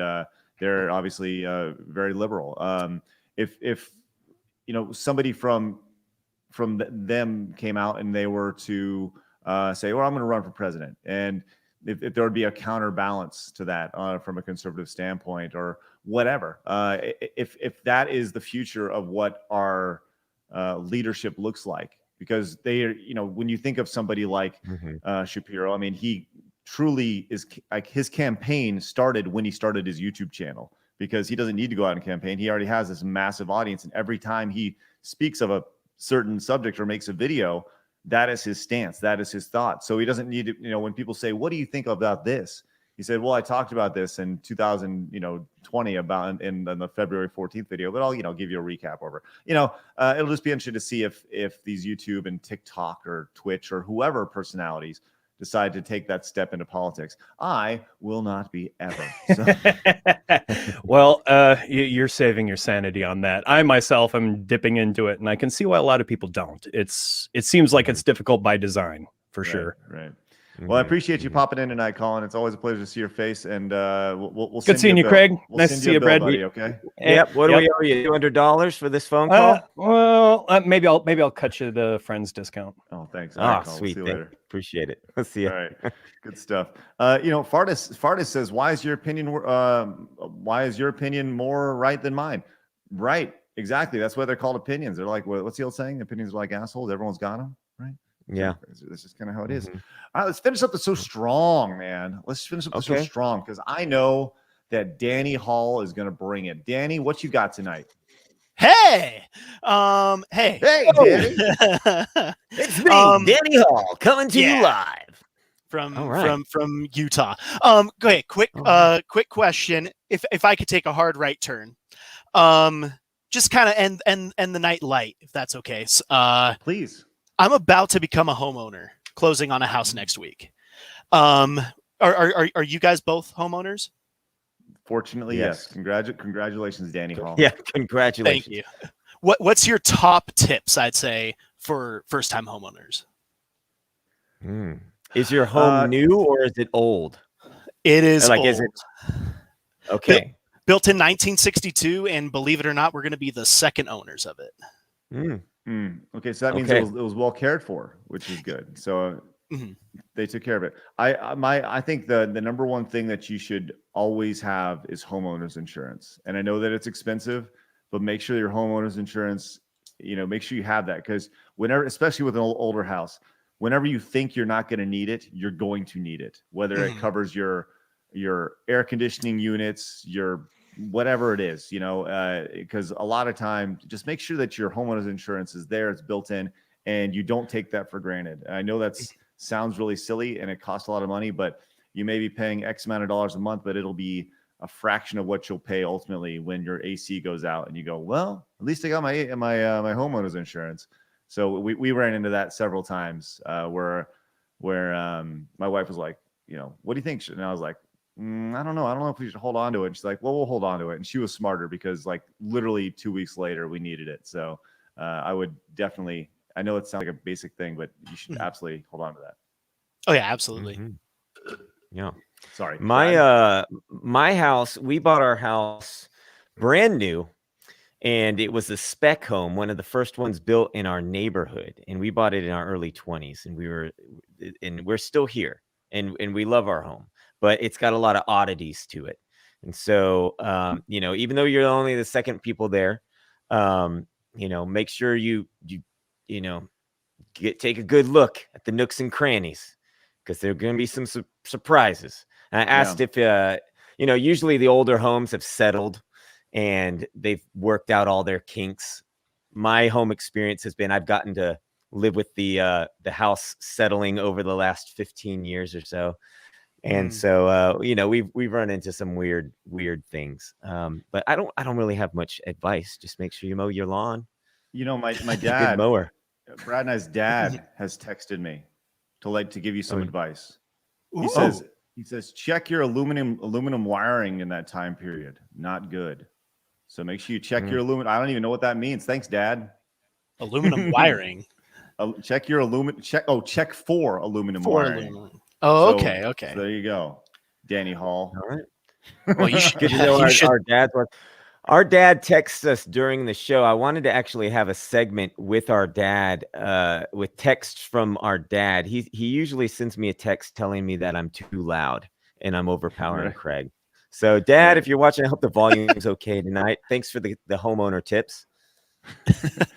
they're obviously very liberal. If somebody from them came out and they were to say, well, I'm going to run for president, and if there would be a counterbalance to that from a conservative standpoint or whatever, if that is the future of what our leadership looks like, because they are, when you think of somebody like Shapiro, I mean, he truly is like, his campaign started when he started his YouTube channel, because he doesn't need to go out and campaign. He already has this massive audience, and every time he speaks of a certain subject or makes a video, that is his stance. That is his thought. So he doesn't need to, when people say, what do you think about this? He said, well, I talked about this in 2020 about in the February 14th video, but I'll, give you a recap over. It'll just be interesting to see if these YouTube and TikTok or Twitch or whoever personalities decide to take that step into politics. I will not be ever. So. Well, you're saving your sanity on that. I myself am dipping into it, and I can see why a lot of people don't. It seems like it's difficult by design, for sure. Right. Well, I appreciate you popping in tonight, Colin. It's always a pleasure to see your face, and we'll good seeing you, Craig. Nice to see you, Brad. Buddy, okay. Yep. What do we owe you? $200 for this phone call? Well, maybe I'll cut you the friends discount. Oh, thanks. Oh, sweet. We'll see you later. Appreciate it. Let's see you. All right. Good stuff. Fardis says, why is your opinion more right than mine? Right. Exactly. That's why they're called opinions. They're like, what's the old saying? Opinions are like assholes. Everyone's got them. Right. Yeah. This is kind of how it is. All right, let's finish up the So Strong, man. Let's finish up the So Strong, because I know that Danny Hall is going to bring it. Danny, what you got tonight? Hey, Hey, Danny. It's me, Danny Hall, coming to you live from Utah. Go ahead. Quick question. If I could take a hard right turn, just kind of end the night light, if that's okay. Please. I'm about to become a homeowner, closing on a house next week. Are you guys both homeowners? Fortunately, yes. Congratulations, Danny Hall. Yeah, congratulations. Thank you. What's your top tips, I'd say, for first-time homeowners? Is your home new or is it old? It is like, old. is it okay? Built in 1962, and believe it or not, we're going to be the second owners of it. Okay, so that means it was well cared for, which is good. So they took care of it. I think the number one thing that you should always have is homeowners insurance. And I know that it's expensive, but make sure your homeowners insurance, make sure you have that, because whenever, especially with an older house, whenever you think you're not going to need it, you're going to need it. Whether it covers your air conditioning units, your whatever it is, because a lot of time, just make sure that your homeowner's insurance is there, it's built in, and you don't take that for granted. I know that sounds really silly and it costs a lot of money, but you may be paying X amount of dollars a month, but it'll be a fraction of what you'll pay ultimately when your AC goes out and you go, well, at least I got my homeowner's insurance. So we ran into that several times where my wife was like, what do you think? And I was like, I don't know. I don't know if we should hold on to it. And she's like, well, we'll hold on to it. And she was smarter, because like literally 2 weeks later, we needed it. So I would definitely, I know it sounds like a basic thing, but you should absolutely hold on to that. Oh yeah, absolutely. Yeah. Sorry. My house, we bought our house brand new, and it was a spec home, one of the first ones built in our neighborhood. And we bought it in our early 20s, and we're still here, and we love our home. But it's got a lot of oddities to it. And so, even though you're only the second people there, make sure you take a good look at the nooks and crannies, because there are going to be some surprises. And I asked if, usually the older homes have settled and they've worked out all their kinks. My home experience has been I've gotten to live with the house settling over the last 15 years or so. And so, we've run into some weird things. But I don't really have much advice. Just make sure you mow your lawn. My Good dad, mower. Brad and I's dad has texted me to give you some advice. He says, check your aluminum wiring in that time period. Not good. So make sure you check your aluminum. I don't even know what that means. Thanks, Dad. Aluminum wiring. Check your aluminum. Check for aluminum wiring. Aluminum. Oh, okay. So there you go, Danny Hall. All right. Well, you should. Good to know our dad was. Our dad texts us during the show. I wanted to actually have a segment with our dad, with texts from our dad. He usually sends me a text telling me that I'm too loud and I'm overpowering Craig. So, Dad, if you're watching, I hope the volume is okay tonight. Thanks for the homeowner tips.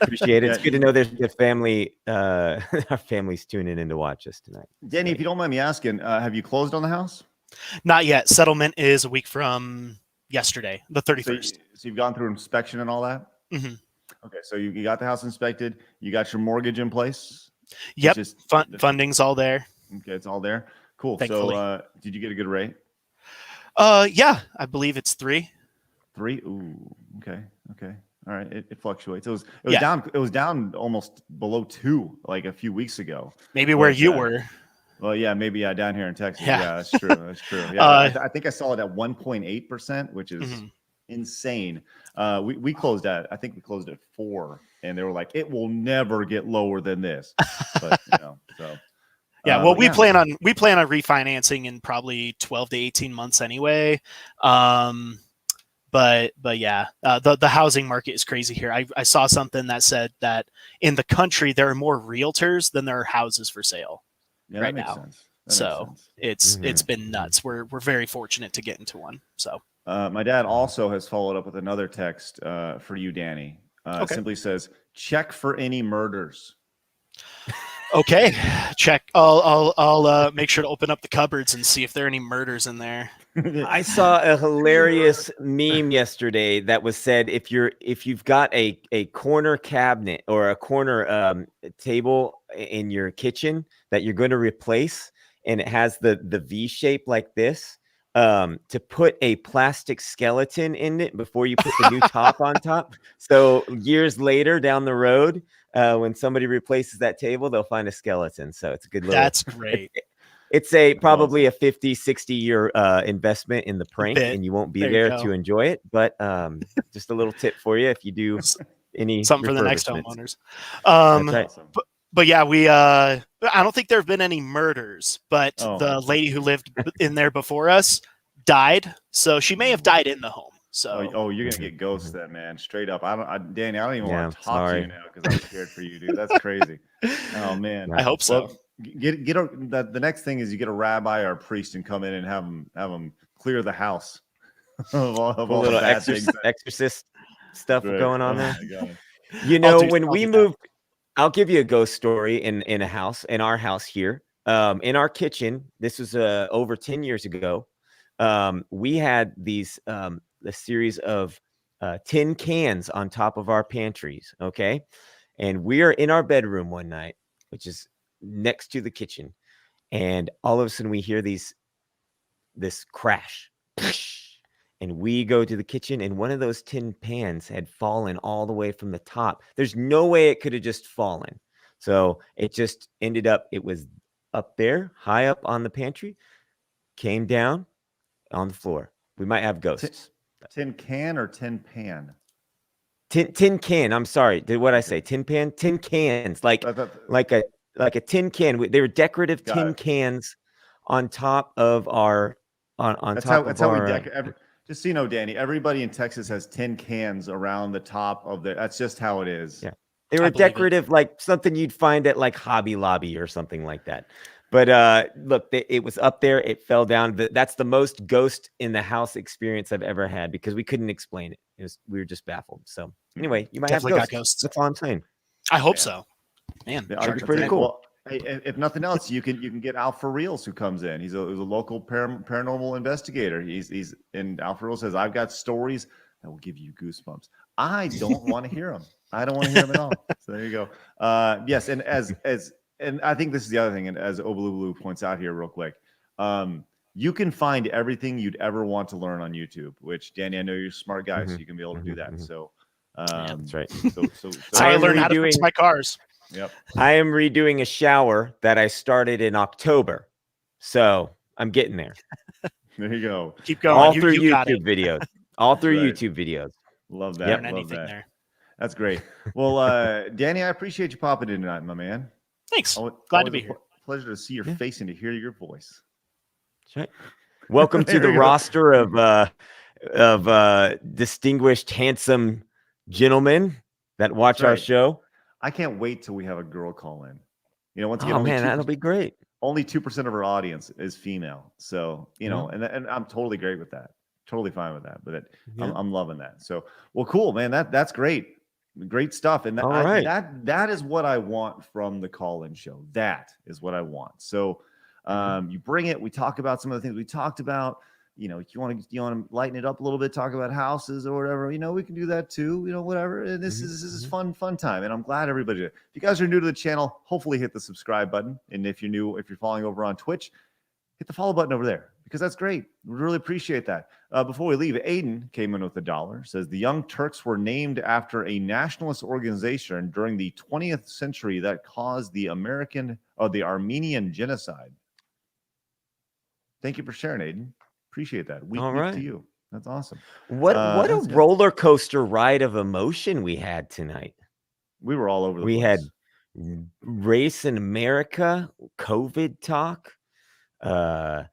Appreciate it. It's good to know there's a family. Our family's tuning in to watch us tonight. Danny, if you don't mind me asking, have you closed on the house? Not yet. Settlement is a week from yesterday, the 31st. So you've gone through inspection and all that? Mm-hmm. Okay, so you got the house inspected. You got your mortgage in place? Yep. Funding's all there. Okay, it's all there. Cool. Thankfully. So did you get a good rate? Yeah, I believe it's 3. 3? Ooh, okay. All right, it fluctuates. It was down. It was down almost below 2 like a few weeks ago. Maybe where you were. Well, yeah, maybe down here in Texas. Yeah, that's true. That's true. Yeah, I think I saw it at 1.8%, which is insane. We closed at, I think we closed at 4, and they were like, it will never get lower than this. But so. Yeah, well, we plan on refinancing in probably 12 to 18 months anyway. But yeah, the housing market is crazy here. I saw something that said that in the country there are more realtors than there are houses for sale right now. So it's been nuts. We're very fortunate to get into one. So my dad also has followed up with another text for you, Danny. Simply says, check for any murders. Okay, check. I'll make sure to open up the cupboards and see if there are any murders in there. I saw a hilarious meme yesterday that was said if you've got a corner cabinet or a corner table in your kitchen that you're going to replace, and it has the V shape like this, to put a plastic skeleton in it before you put the new top on top. So years later down the road, when somebody replaces that table, they'll find a skeleton. So it's a good little. That's great. It's probably a 50, 60 year investment in the prank, and you won't be there to enjoy it. But just a little tip for you if you do any something for the next homeowners. But yeah, I don't think there have been any murders, but the lady who lived in there before us died, so she may have died in the home. So you're gonna get ghosts then, man. Straight up. Danny, I don't even want to talk to you now because I'm scared for you, dude. That's crazy. Oh man. I hope so. Well, the next thing is you get a rabbi or a priest and come in and have them clear the house of all little the bad things. Exorcist stuff going on there. God. When we moved, I'll give you a ghost story in our house here. In our kitchen, this was over 10 years ago. We had these a series of tin cans on top of our pantries. Okay. And we are in our bedroom one night, which is next to the kitchen. And all of a sudden we hear this crash. And we go to the kitchen, and one of those tin pans had fallen all the way from the top. There's no way it could have just fallen. So it just ended up, it was up there, high up on the pantry, came down on the floor. We might have ghosts. Tin can or tin pan? Tin can. I'm sorry. What I say? Tin pan? Tin cans. Like a tin can. They were decorative tin cans on top of our That's how we decorate. Just so you know, Danny, everybody in Texas has tin cans around the top of that's just how it is. Yeah. They were decorative, like something you'd find at like Hobby Lobby or something like that. But look, it was up there. It fell down. That's the most ghost in the house experience I've ever had because we couldn't explain it. We were just baffled. So anyway, you might have ghosts. Got ghosts. That's all I'm saying. I hope so. Man, It's pretty cool. Well, hey, if nothing else, you can get Al for Reals, who comes in. He's a local paranormal investigator. He's and Al for Reals says, I've got stories that will give you goosebumps. I don't want to hear them. I don't want to hear them at all. So there you go. Yes, and and I think this is the other thing, and as Obalulu points out here real quick, you can find everything you'd ever want to learn on YouTube, which, Danny, I know you're a smart guy, so you can be able to do that. So that's right. So I learned how to fix my cars. Yep. I am redoing a shower that I started in October. So I'm getting there. There you go. Keep going. All You through got YouTube it. videos. All through Right. YouTube videos. Love that. Yep. Love Anything that. there. That's great. Well, Danny, I appreciate you popping in tonight, my man. Thanks. Always Glad to a be here. Pleasure to see your face and to hear your voice. That's right. Welcome to There the you go. roster of distinguished, handsome gentlemen that watch That's our right. show. I can't wait till we have a girl call in. You know, once Oh again, man, that'll be great. only 2% of our audience is female. So, you know, and I'm totally great with that. Totally fine with that. But I'm loving that. So, well, cool, man. That's great. Great stuff. And All right. that is what I want from the call-in show. That is what I want. So you bring it, we talk about some of the things we talked about. You know, if you want to lighten it up a little bit, talk about houses or whatever, you know, we can do that too, you know, whatever. And this is fun time. And I'm glad everybody did. If you guys are new to the channel, hopefully hit the subscribe button. And if you're following over on Twitch, hit the follow button over there, because that's great. We really appreciate that. Before we leave, Aiden came in with $1, says the Young Turks were named after a nationalist organization during the 20th century that caused the Armenian genocide. Thank you for sharing, Aiden. Appreciate that. Week to you. That's awesome. What a roller coaster ride of emotion we had tonight. We were all over the place. We had race in America, COVID talk, how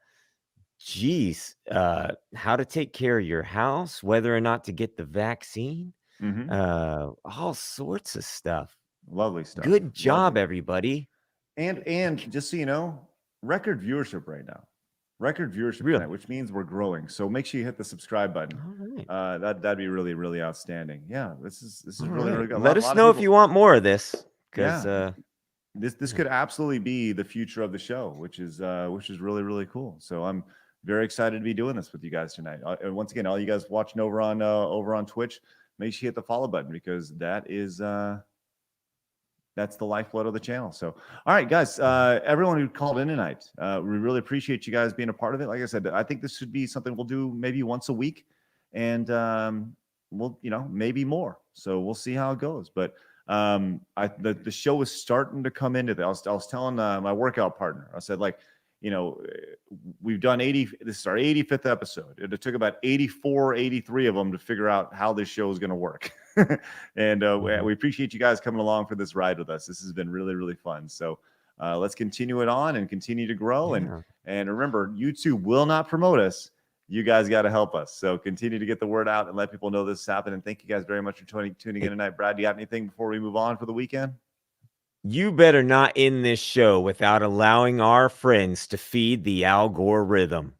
to take care of your house, whether or not to get the vaccine, all sorts of stuff. Lovely stuff. Good job, everybody. And just so you know, record viewership right now. Record viewership tonight, which means we're growing. So make sure you hit the subscribe button. All right. That'd be really, really outstanding. Yeah, this is All really, right. really good. Let us know if you want more of this, because this could absolutely be the future of the show, which is really, really cool. So I'm very excited to be doing this with you guys tonight. And once again, all you guys watching over on Twitch, make sure you hit the follow button, because that is that's the lifeblood of the channel. So, all right, guys, everyone who called in tonight, we really appreciate you guys being a part of it. Like I said, I think this should be something we'll do maybe once a week, and we'll, maybe more. So we'll see how it goes. But the show is starting to come into this. I was telling my workout partner, I said, like, we've done 80. This is our 85th episode. It took about 84, 83 of them to figure out how this show is going to work. And we appreciate you guys coming along for this ride with us. This has been really, really fun. So let's continue it on and continue to grow. And remember, YouTube will not promote us. You guys got to help us. So continue to get the word out and let people know this is happening. Thank you guys very much for tuning in tonight. Brad, do you have anything before we move on for the weekend? You better not end this show without allowing our friends to feed the Al Gore rhythm.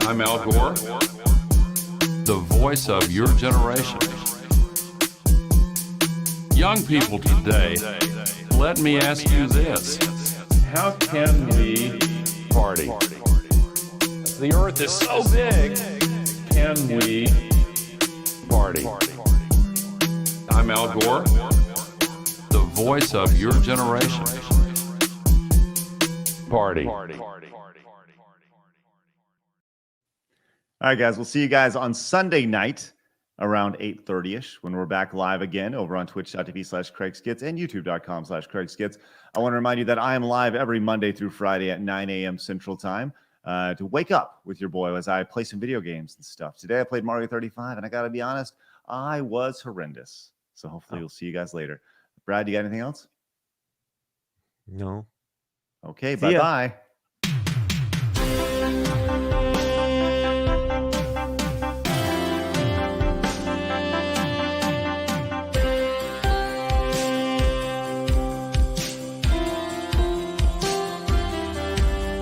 I'm Al Gore, the voice of your generation. Young people today, let me ask you this. How can we party? The earth is so big. Can we party? I'm Al Gore, the voice of your generation. Party. All right, guys, we'll see you guys on Sunday night around 8:30ish when we're back live again over on twitch.tv/CraigSkits and youtube.com/CraigSkits. I want to remind you that I am live every Monday through Friday at 9 a.m. Central Time to wake up with your boy as I play some video games and stuff. Today I played Mario 35, and I got to be honest, I was horrendous. So hopefully we'll see you guys later. Brad, you got anything else? No. Okay, bye-bye.